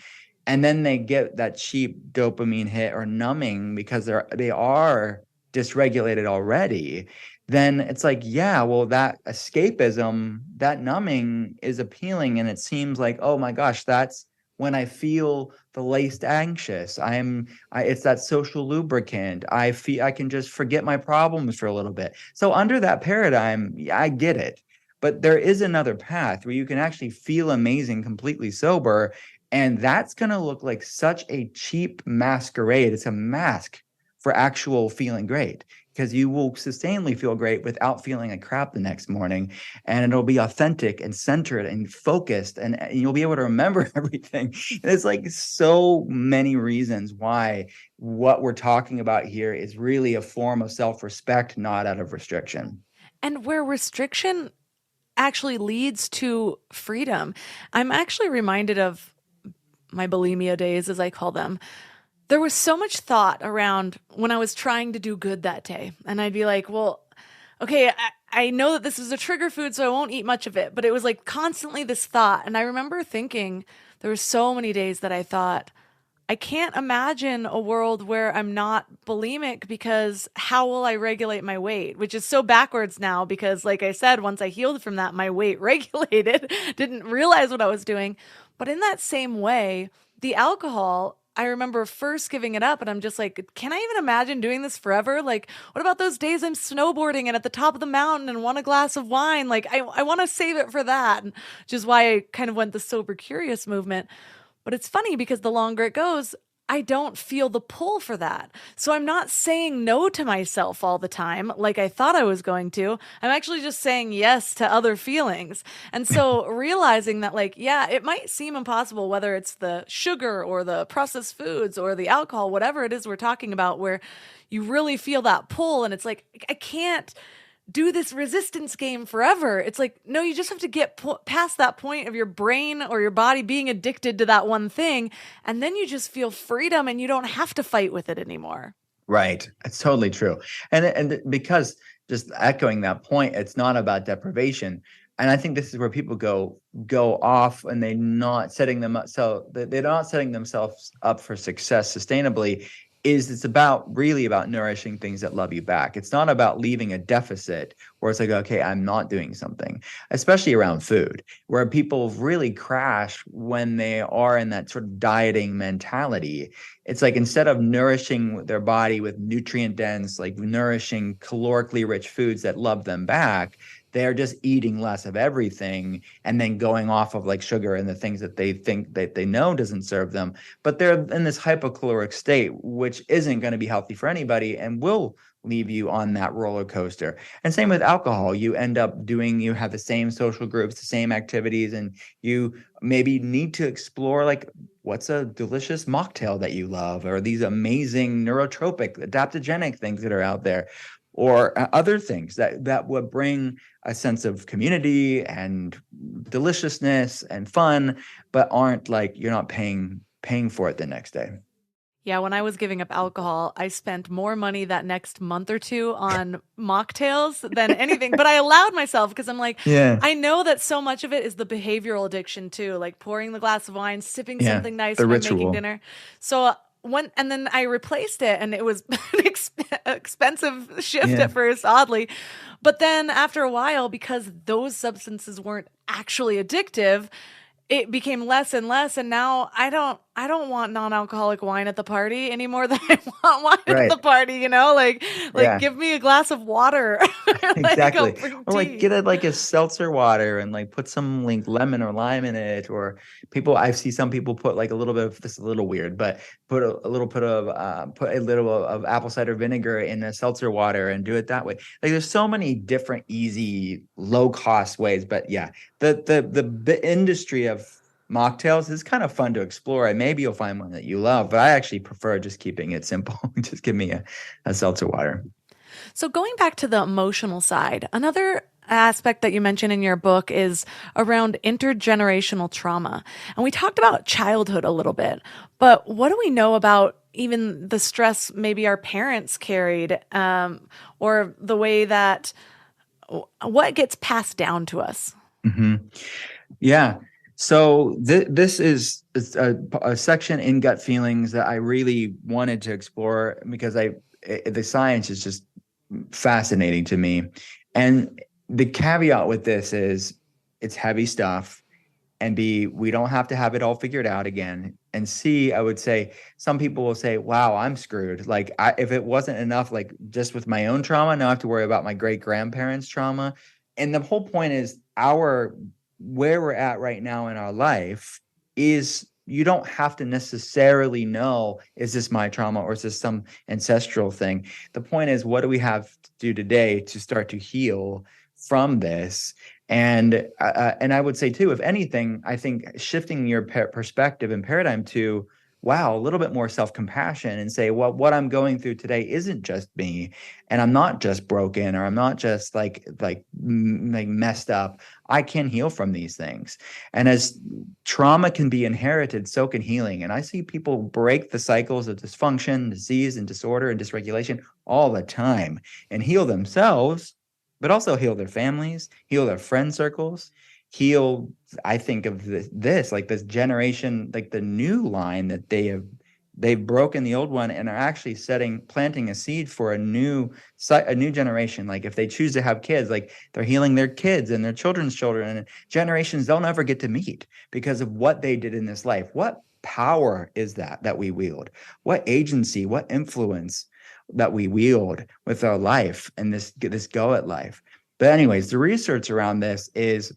And then they get that cheap dopamine hit or numbing because they are dysregulated already. Then it's like, yeah, well, that escapism, that numbing is appealing. And it seems like, oh my gosh, that's when I feel the least anxious. It's that social lubricant. I can just forget my problems for a little bit. So under that paradigm, yeah, I get it. But there is another path where you can actually feel amazing, completely sober. And that's going to look like such a cheap masquerade. It's a mask for actual feeling great, because you will sustainably feel great without feeling like crap the next morning. And it'll be authentic and centered and focused, and you'll be able to remember everything. And it's like so many reasons why what we're talking about here is really a form of self-respect, not out of restriction. And where restriction actually leads to freedom. I'm actually reminded of my bulimia days, as I call them. There was so much thought around when I was trying to do good that day. And I'd be like, well, okay, I know that this is a trigger food, so I won't eat much of it. But it was like constantly this thought. And I remember thinking there were so many days that I thought, I can't imagine a world where I'm not bulimic, because how will I regulate my weight? Which is so backwards now because, like I said, once I healed from that, my weight regulated, didn't realize what I was doing. But in that same way, the alcohol, I remember first giving it up and I'm just like, can I even imagine doing this forever? Like, what about those days I'm snowboarding and at the top of the mountain and want a glass of wine? Like, I want to save it for that, which is why I kind of went the sober curious movement. But it's funny because the longer it goes, I don't feel the pull for that. So I'm not saying no to myself all the time like I thought I was going to. I'm actually just saying yes to other feelings. And so realizing that, like, yeah, it might seem impossible, whether it's the sugar or the processed foods or the alcohol, whatever it is we're talking about, where you really feel that pull and it's like, I can't do this resistance game forever. It's like, no, you just have to get past that point of your brain or your body being addicted to that one thing. And then you just feel freedom and you don't have to fight with it anymore. Right. It's totally true. And because just echoing that point, it's not about deprivation. And I think this is where people go off and they're not setting them up. So they're not setting themselves up for success sustainably. It's really about nourishing things that love you back. It's not about leaving a deficit where it's like, okay, I'm not doing something, especially around food, where people really crash when they are in that sort of dieting mentality. It's like, instead of nourishing their body with nutrient dense, like nourishing calorically rich foods that love them back, they're just eating less of everything and then going off of like sugar and the things that they think that they know doesn't serve them. But they're in this hypocaloric state, which isn't going to be healthy for anybody and will leave you on that roller coaster. And same with alcohol. You end up you have the same social groups, the same activities, and you maybe need to explore like what's a delicious mocktail that you love, or these amazing neurotropic, adaptogenic things that are out there, or other things that would bring a sense of community and deliciousness and fun, but aren't like you're not paying for it the next day. Yeah, when I was giving up alcohol, I spent more money that next month or two on mocktails than anything. But I allowed myself because I'm like, Yeah. I know that so much of it is the behavioral addiction too, like pouring the glass of wine, sipping Yeah, something nice the when ritual. making dinner. So and then I replaced it, and it was an expensive shift Yeah. at first, oddly. But then after a while, because those substances weren't actually addictive, it became less and less, and now I don't want non-alcoholic wine at the party any more than I want wine at Right. the party, you know? Like Yeah. give me a glass of water. Like, Exactly. I'll bring Or like tea. get it like a seltzer water and like put some like lemon or lime in it. Or I see some people put like a little bit of, this is a little weird, but put a little of apple cider vinegar in a seltzer water and do it that way. Like there's so many different easy, low cost ways. But yeah, the industry of mocktails is kind of fun to explore, and maybe you'll find one that you love, but I actually prefer just keeping it simple. Just give me a seltzer water. So going back to the emotional side, another aspect that you mention in your book is around intergenerational trauma. And we talked about childhood a little bit, but what do we know about even the stress maybe our parents carried, or the way that what gets passed down to us? Mm-hmm. Yeah. So this is a section in gut feelings that I really wanted to explore because the science is just fascinating to me. And the caveat with this is it's heavy stuff, and B, we don't have to have it all figured out again. And C, I would say some people will say, wow, I'm screwed. Like if it wasn't enough, like just with my own trauma, now I have to worry about my great grandparents' trauma. And the whole point is where we're at right now in our life is you don't have to necessarily know, is this my trauma or is this some ancestral thing? The point is, what do we have to do today to start to heal from this? And I would say too, if anything, I think shifting your perspective and paradigm to, wow, a little bit more self-compassion, and say, well, what I'm going through today isn't just me, and I'm not just broken, or I'm not just like messed up. I can heal from these things. And as trauma can be inherited, so can healing. And I see people break the cycles of dysfunction, disease, and disorder and dysregulation all the time and heal themselves, but also heal their families, heal their friend circles, heal, I think of this like this generation, like the new line that they've broken the old one and are actually planting a seed for a new generation. Like if they choose to have kids, like they're healing their kids and their children's children and generations they'll never get to meet because of what they did in this life. What power is that we wield? What agency, what influence that we wield with our life and this go at life. But anyways, the research around this is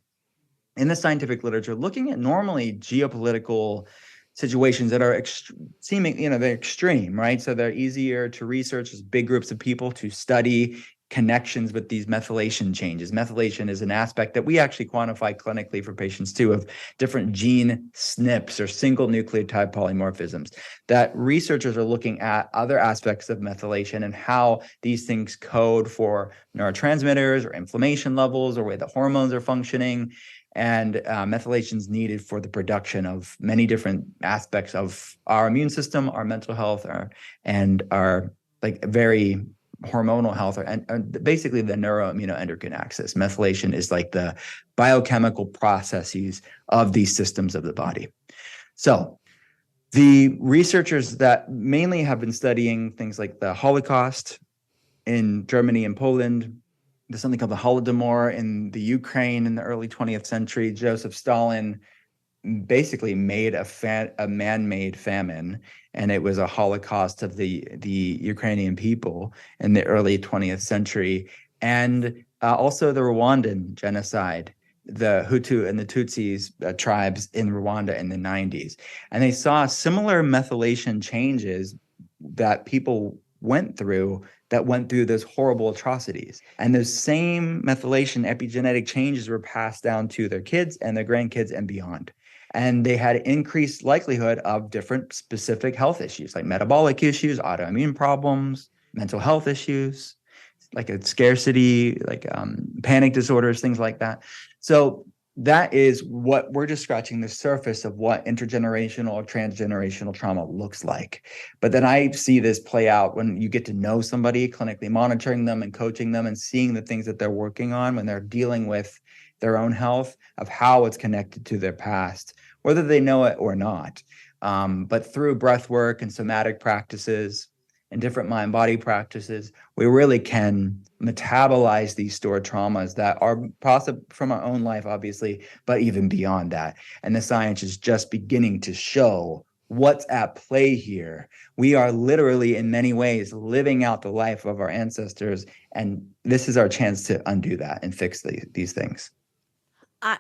in the scientific literature looking at normally geopolitical situations that are they're extreme, right? So they're easier to research as big groups of people to study connections with these methylation changes. Methylation is an aspect that we actually quantify clinically for patients too, of different gene SNPs or single nucleotide polymorphisms, that researchers are looking at other aspects of methylation and how these things code for neurotransmitters or inflammation levels or way the hormones are functioning. And methylation is needed for the production of many different aspects of our immune system, our mental health, and our like very hormonal health, and basically the neuroimmunoendocrine axis. Methylation is like the biochemical processes of these systems of the body. So the researchers that mainly have been studying things like the Holocaust in Germany and Poland, there's something called the Holodomor in the Ukraine in the early 20th century. Joseph Stalin basically made a man-made famine, and it was a Holocaust of the Ukrainian people in the early 20th century. And also the Rwandan genocide, the Hutu and the Tutsis tribes in Rwanda in the 90s. And they saw similar methylation changes that people went through those horrible atrocities. And those same methylation epigenetic changes were passed down to their kids and their grandkids and beyond. And they had increased likelihood of different specific health issues like metabolic issues, autoimmune problems, mental health issues, like a scarcity, like panic disorders, things like that. So that is what we're just scratching the surface of what intergenerational or transgenerational trauma looks like. But then I see this play out when you get to know somebody, clinically monitoring them and coaching them and seeing the things that they're working on when they're dealing with their own health, of how it's connected to their past, whether they know it or not. But through breath work and somatic practices and different mind-body practices, we really can metabolize these stored traumas that are possible from our own life, obviously, but even beyond that. And the science is just beginning to show what's at play here. We are literally, in many ways, living out the life of our ancestors, and this is our chance to undo that and fix these things.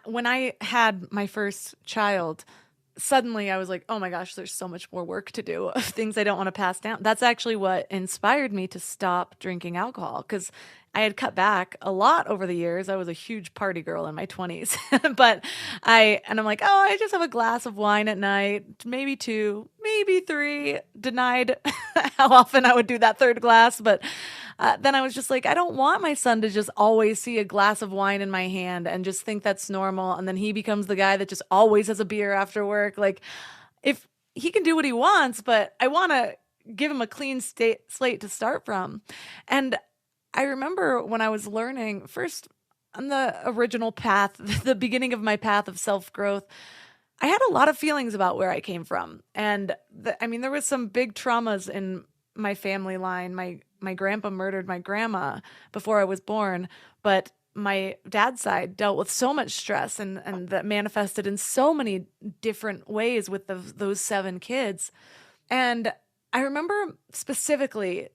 When I had my first child, suddenly I was like, oh my gosh, there's so much more work to do of things I don't want to pass down. That's actually what inspired me to stop drinking alcohol, because I had cut back a lot over the years. I was a huge party girl in my 20s, but I'm like, oh, I just have a glass of wine at night, maybe 2, maybe 3, denied how often I would do that third glass. But then I was just like, I don't want my son to just always see a glass of wine in my hand and just think that's normal. And then he becomes the guy that just always has a beer after work. Like, if he can do what he wants, but I want to give him a clean slate to start from. And I remember when I was learning first on the original path, the beginning of my path of self-growth, I had a lot of feelings about where I came from. And there was some big traumas in my family line. My grandpa murdered my grandma before I was born, but my dad's side dealt with so much stress and that manifested in so many different ways with those 7 kids. And I remember specifically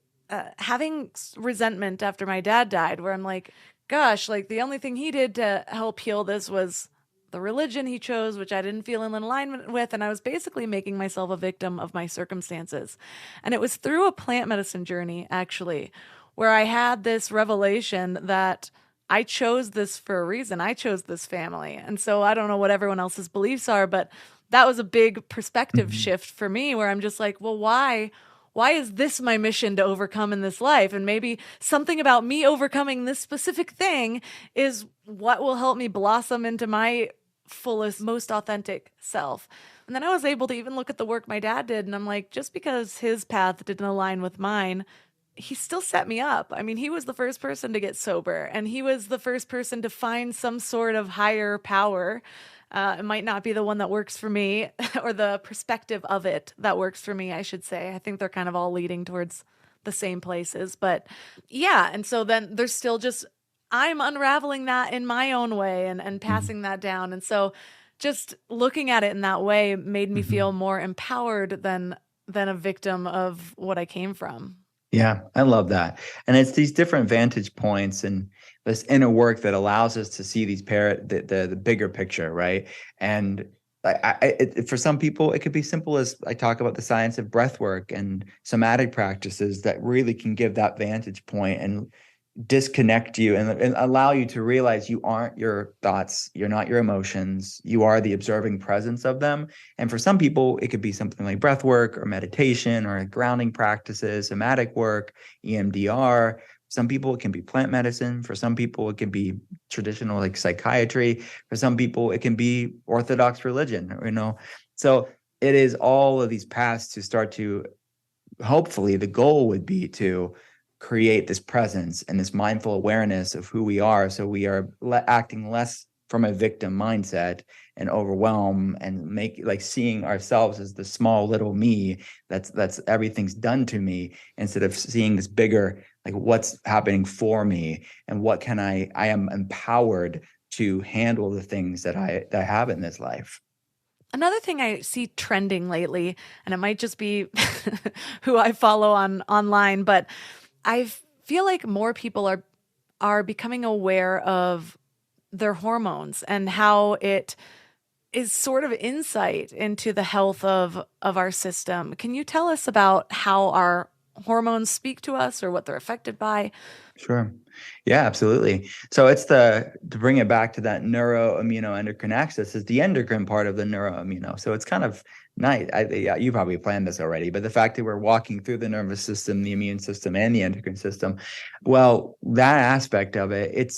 having resentment after my dad died, where I'm like, gosh, like the only thing he did to help heal this was the religion he chose, which I didn't feel in alignment with. And I was basically making myself a victim of my circumstances. And it was through a plant medicine journey, actually, where I had this revelation that I chose this for a reason. I chose this family. And so I don't know what everyone else's beliefs are, but that was a big perspective shift for me, where I'm just like, well, why is this my mission to overcome in this life? And maybe something about me overcoming this specific thing is what will help me blossom into my fullest, most authentic self. And then I was able to even look at the work my dad did, and I'm like, just because his path didn't align with mine, he still set me up. I mean, he was the first person to get sober, and he was the first person to find some sort of higher power. It might not be the one that works for me, or the perspective of it that works for me, I should say. I think they're kind of all leading towards the same places. But yeah, and so then there's still just, I'm unraveling that in my own way and passing that down. And so just looking at it in that way made me feel more empowered than a victim of what I came from. Yeah, I love that. And it's these different vantage points and this inner work that allows us to see the bigger picture, right? And for some people, it could be simple as I talk about the science of breath work and somatic practices that really can give that vantage point and disconnect you and allow you to realize you aren't your thoughts, you're not your emotions, you are the observing presence of them. And for some people, it could be something like breath work or meditation or grounding practices, somatic work, EMDR. Some people, it can be plant medicine. For some people, it can be traditional like psychiatry. For some people, it can be Orthodox religion, So it is all of these paths to start to, hopefully the goal would be to create this presence and this mindful awareness of who we are. So we are acting less from a victim mindset and overwhelm and seeing ourselves as the small little me that's everything's done to me, instead of seeing this bigger, like what's happening for me and what can I am empowered to handle the things that I have in this life. Another thing I see trending lately, and it might just be who I follow online, but I feel like more people are becoming aware of their hormones and how it is sort of insight into the health of our system. Can you tell us about how our hormones speak to us or what they're affected by? Sure. Yeah, absolutely. So it's to bring it back to that neuroimmunoendocrine axis is the endocrine part of the neuroimmuno. So it's kind of nice. Yeah, you probably planned this already, but the fact that we're walking through the nervous system, the immune system, and the endocrine system, well, that aspect of it,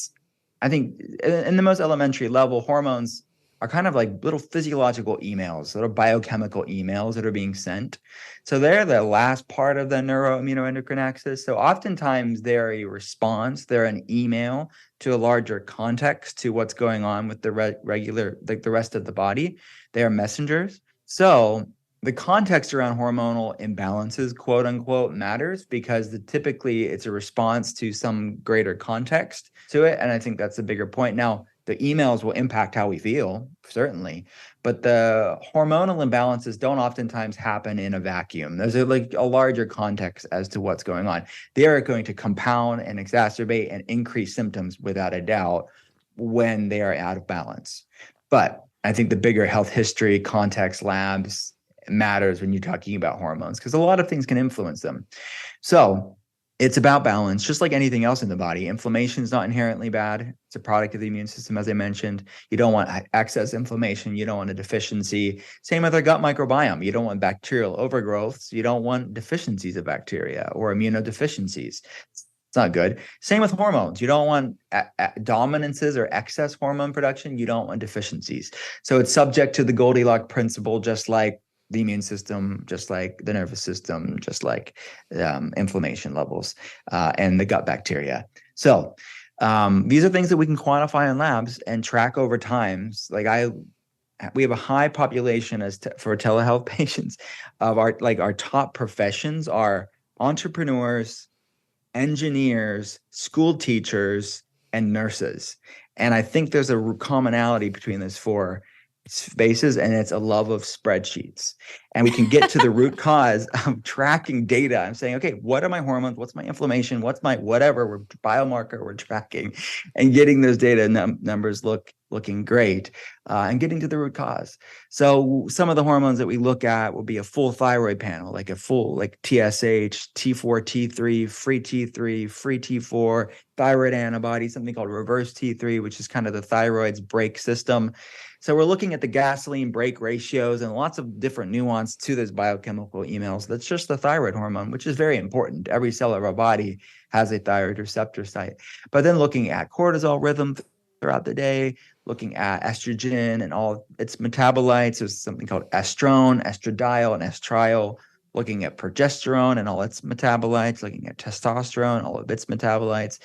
I think in the most elementary level, hormones are kind of like little physiological emails, little biochemical emails that are being sent. So they're the last part of the neuroimmunoendocrine axis. So oftentimes they're a response, they're an email to a larger context to what's going on with the regular, like the rest of the body. They are messengers. So the context around hormonal imbalances, quote unquote, matters because typically it's a response to some greater context to it. And I think that's a bigger point. Now, the emails will impact how we feel, certainly, but the hormonal imbalances don't oftentimes happen in a vacuum. There's like a larger context as to what's going on. They are going to compound and exacerbate and increase symptoms without a doubt when they are out of balance. But I think the bigger health history, context, labs matters when you're talking about hormones because a lot of things can influence them. So it's about balance, just like anything else in the body. Inflammation is not inherently bad. It's a product of the immune system, as I mentioned. You don't want excess inflammation. You don't want a deficiency. Same with our gut microbiome. You don't want bacterial overgrowths. You don't want deficiencies of bacteria or immunodeficiencies. It's not good. Same with hormones. You don't want dominances or excess hormone production. You don't want deficiencies. So it's subject to the Goldilocks principle, just like the immune system, just like the nervous system, just like inflammation levels and the gut bacteria. So these are things that we can quantify in labs and track over time. We have a high population for telehealth patients of our top professions are entrepreneurs, engineers, school teachers, and nurses. And I think there's a commonality between those four spaces, and it's a love of spreadsheets. And we can get to the root cause of tracking data. I'm saying, okay, what are my hormones? What's my inflammation? What's my whatever we're biomarker we're tracking, and getting those data numbers looking great, and getting to the root cause. So some of the hormones that we look at will be a full thyroid panel, like a full TSH, T4, T3, free T3, free T4, thyroid antibody, something called reverse T3, which is kind of the thyroid's brake system. So we're looking at the gasoline brake ratios and lots of different nuance to those biochemical emails. That's just the thyroid hormone, which is very important. Every cell of our body has a thyroid receptor site. But then looking at cortisol rhythm throughout the day, looking at estrogen and all its metabolites. There's something called estrone, estradiol, and estriol. Looking at progesterone and all its metabolites, looking at testosterone, all of its metabolites.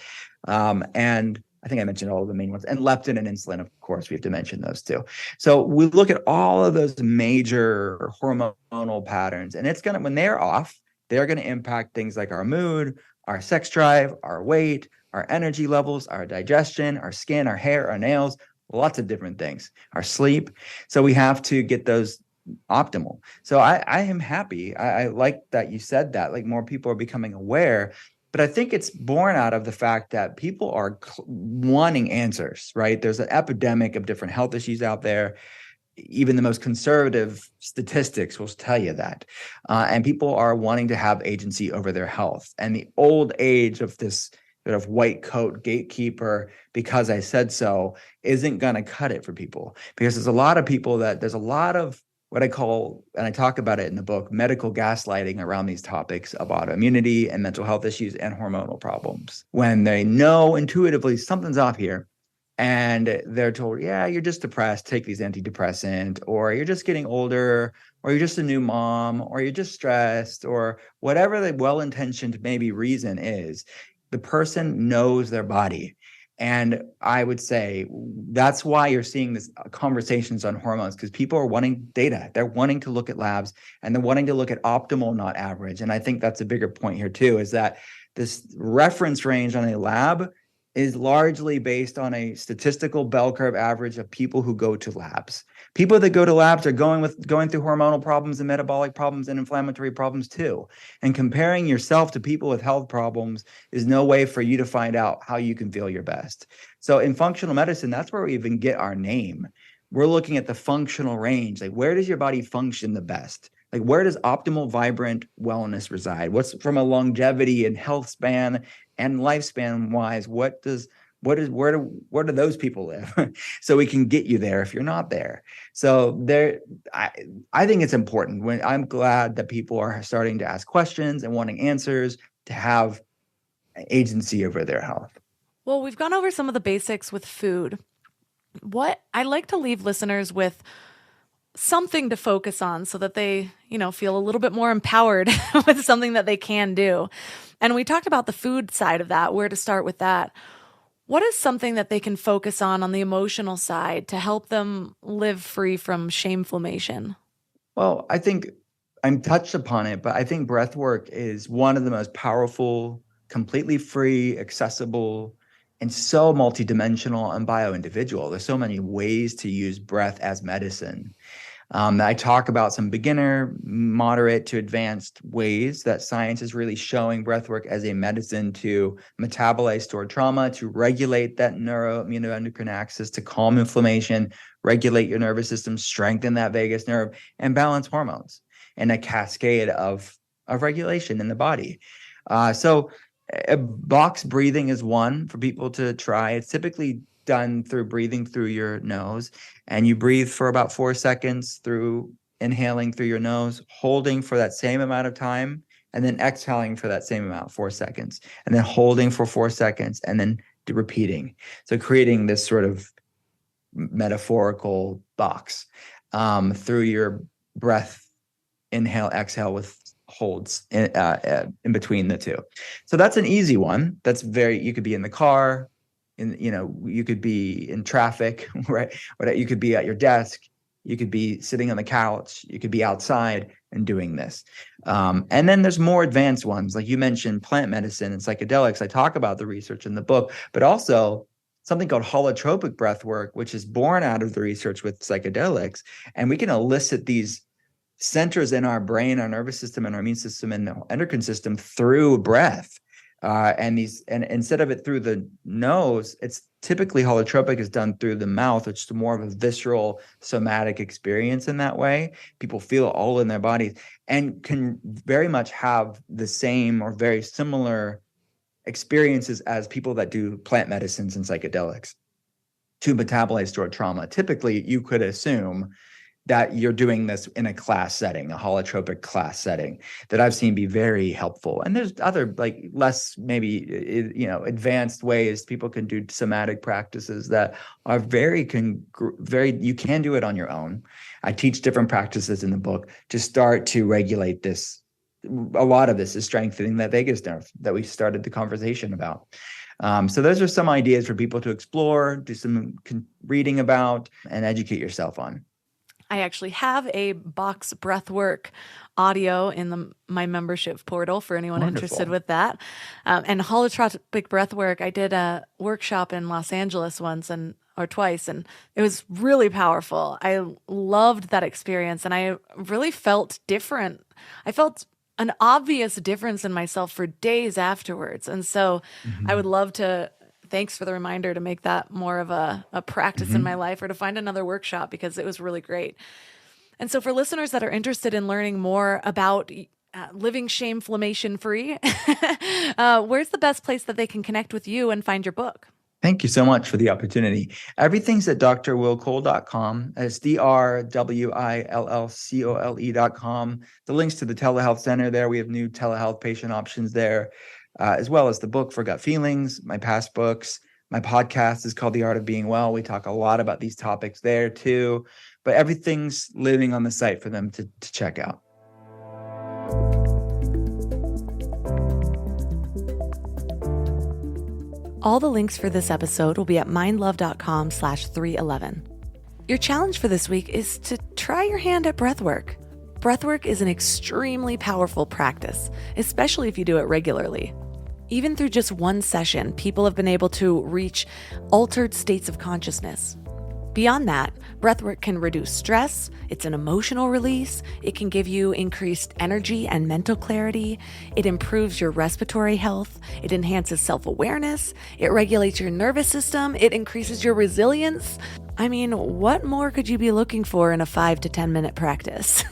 And I think I mentioned all of the main ones. And leptin and insulin, of course, we have to mention those too. So we look at all of those major hormonal patterns, and it's when they're off, they're going to impact things like our mood, our sex drive, our weight, our energy levels, our digestion, our skin, our hair, our nails, lots of different things, our sleep. So we have to get those optimal. So I am happy. I like that you said that, like more people are becoming aware. But I think it's born out of the fact that people are wanting answers, right? There's an epidemic of different health issues out there. Even the most conservative statistics will tell you that. And people are wanting to have agency over their health. And the old age of this sort of white coat gatekeeper, because I said so, isn't going to cut it for people. Because there's a lot of what I call, and I talk about it in the book, medical gaslighting around these topics of autoimmunity and mental health issues and hormonal problems. When they know intuitively something's off here and they're told, yeah, you're just depressed, take these antidepressant, or you're just getting older, or you're just a new mom, or you're just stressed, or whatever the well-intentioned maybe reason is, the person knows their body. And I would say that's why you're seeing this conversations on hormones, because people are wanting data. They're wanting to look at labs, and they're wanting to look at optimal, not average. And I think that's a bigger point here too, is that this reference range on a lab is largely based on a statistical bell curve average of people who go to labs. People that go to labs are going through hormonal problems and metabolic problems and inflammatory problems too. And comparing yourself to people with health problems is no way for you to find out how you can feel your best. So in functional medicine, that's where we even get our name. We're looking at the functional range. Like, where does your body function the best? Like, where does optimal, vibrant wellness reside? What's from a longevity and health span and lifespan wise? Where do those people live? So we can get you there if you're not there. So I think it's important. When I'm glad that people are starting to ask questions and wanting answers to have agency over their health. Well, we've gone over some of the basics with food. What I like to leave listeners with something to focus on so that they, feel a little bit more empowered with something that they can do. And we talked about the food side of that, where to start with that. What is something that they can focus on the emotional side to help them live free from shameflammation? Well, I think I'm touched upon it, but I think breathwork is one of the most powerful, completely free, accessible, and so multidimensional and bio-individual. There's so many ways to use breath as medicine. I talk about some beginner, moderate to advanced ways that science is really showing breathwork as a medicine to metabolize stored trauma, to regulate that neuroimmunoendocrine axis, to calm inflammation, regulate your nervous system, strengthen that vagus nerve, and balance hormones, and a cascade of regulation in the body. So box breathing is one for people to try. It's typically done through breathing through your nose, and you breathe for about 4 seconds through inhaling through your nose, holding for that same amount of time, and then exhaling for that same amount, 4 seconds, and then holding for 4 seconds, and then repeating. So creating this sort of metaphorical box through your breath, inhale, exhale with holds in between the two. So that's an easy one. You could be in the car, you could be in traffic, right? You could be at your desk, you could be sitting on the couch, you could be outside and doing this. And then there's more advanced ones, like you mentioned, plant medicine and psychedelics. I talk about the research in the book, but also something called holotropic breath work, which is born out of the research with psychedelics. And we can elicit these centers in our brain, our nervous system, and our immune system, and the endocrine system through breath. And instead of it through the nose, it's typically holotropic is done through the mouth, which is more of a visceral somatic experience in that way. People feel it all in their bodies and can very much have the same or very similar experiences as people that do plant medicines and psychedelics to metabolize stored trauma. Typically, you could assume that you're doing this in a class setting, a holotropic class setting, that I've seen be very helpful. And there's other less maybe advanced ways people can do somatic practices that are very you can do it on your own. I teach different practices in the book to start to regulate this. A lot of this is strengthening that vagus nerve that we started the conversation about. So those are some ideas for people to explore, do some reading about, and educate yourself on. I actually have a box breathwork audio in my membership portal for anyone interested with that. And holotropic breathwork, I did a workshop in Los Angeles once or twice, and it was really powerful. I loved that experience, and I really felt different. I felt an obvious difference in myself for days afterwards. And so I would love to, thanks for the reminder, to make that more of a practice in my life, or to find another workshop, because it was really great. And so for listeners that are interested in learning more about living shameflammation free, where's the best place that they can connect with you and find your book? Thank you so much for the opportunity. Everything's at drwillcole.com. It's drwillcole.com. The links to the telehealth center there. We have new telehealth patient options there, as well as the book for gut feelings, my past books. My podcast is called The Art of Being Well. We talk a lot about these topics there too, but everything's living on the site for them to check out. All the links for this episode will be at mindlove.com/311. Your challenge for this week is to try your hand at breathwork. Breathwork is an extremely powerful practice, especially if you do it regularly. Even through just one session, people have been able to reach altered states of consciousness. Beyond that, breathwork can reduce stress, it's an emotional release, it can give you increased energy and mental clarity, it improves your respiratory health, it enhances self-awareness, it regulates your nervous system, it increases your resilience. I mean, what more could you be looking for in a 5 to 10 minute practice?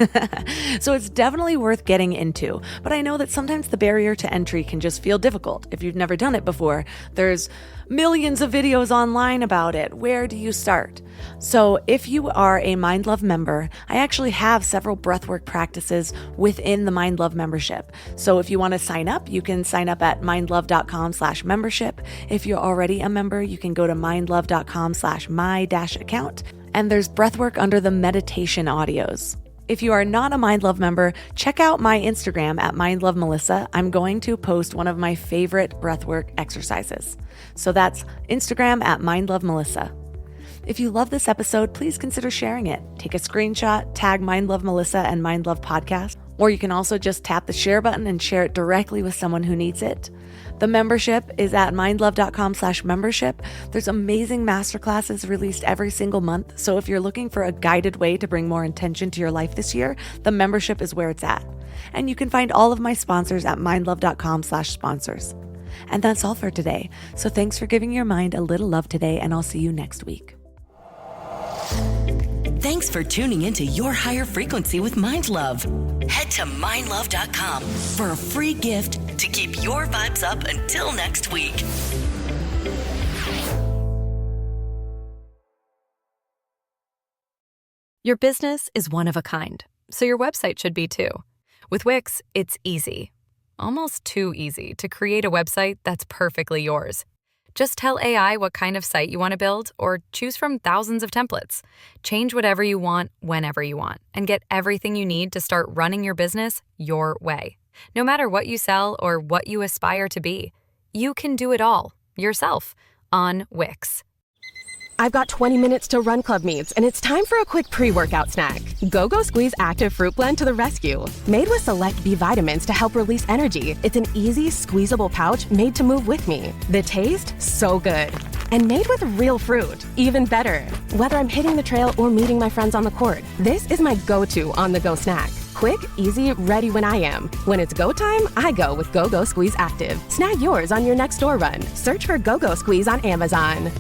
So it's definitely worth getting into, but I know that sometimes the barrier to entry can just feel difficult. If you've never done it before, there's millions of videos online about it. Where do you start? So if you are a Mind Love member, I actually have several breathwork practices within the Mind Love membership. So if you want to sign up, you can sign up at mindlove.com/membership. If you're already a member, you can go to mindlove.com/my-account. And there's breathwork under the meditation audios. If you are not a Mind Love member, check out my Instagram at mindlovemelissa. I'm going to post one of my favorite breathwork exercises. So that's Instagram at mindlovemelissa. If you love this episode, please consider sharing it. Take a screenshot, tag Mind Love Melissa and Mind Love Podcast, or you can also just tap the share button and share it directly with someone who needs it. The membership is at mindlove.com/membership. There's amazing masterclasses released every single month. So if you're looking for a guided way to bring more intention to your life this year, the membership is where it's at. And you can find all of my sponsors at mindlove.com/sponsors. And that's all for today. So thanks for giving your mind a little love today, and I'll see you next week. Thanks for tuning into Your Higher Frequency with Mind Love. Head to mindlove.com for a free gift to keep your vibes up until next week. Your business is one of a kind, so your website should be too. With Wix, it's easy, almost too easy, to create a website that's perfectly yours. Just tell AI what kind of site you want to build or choose from thousands of templates. Change whatever you want, whenever you want, and get everything you need to start running your business your way. No matter what you sell or what you aspire to be, you can do it all yourself on Wix. I've got 20 minutes till Run Club meets, and it's time for a quick pre-workout snack. Go-Go Squeeze Active Fruit Blend to the rescue. Made with select B vitamins to help release energy, it's an easy, squeezable pouch made to move with me. The taste? So good. And made with real fruit. Even better. Whether I'm hitting the trail or meeting my friends on the court, this is my go-to on-the-go snack. Quick, easy, ready when I am. When it's go time, I go with Go-Go Squeeze Active. Snag yours on your next door run. Search for Go-Go Squeeze on Amazon.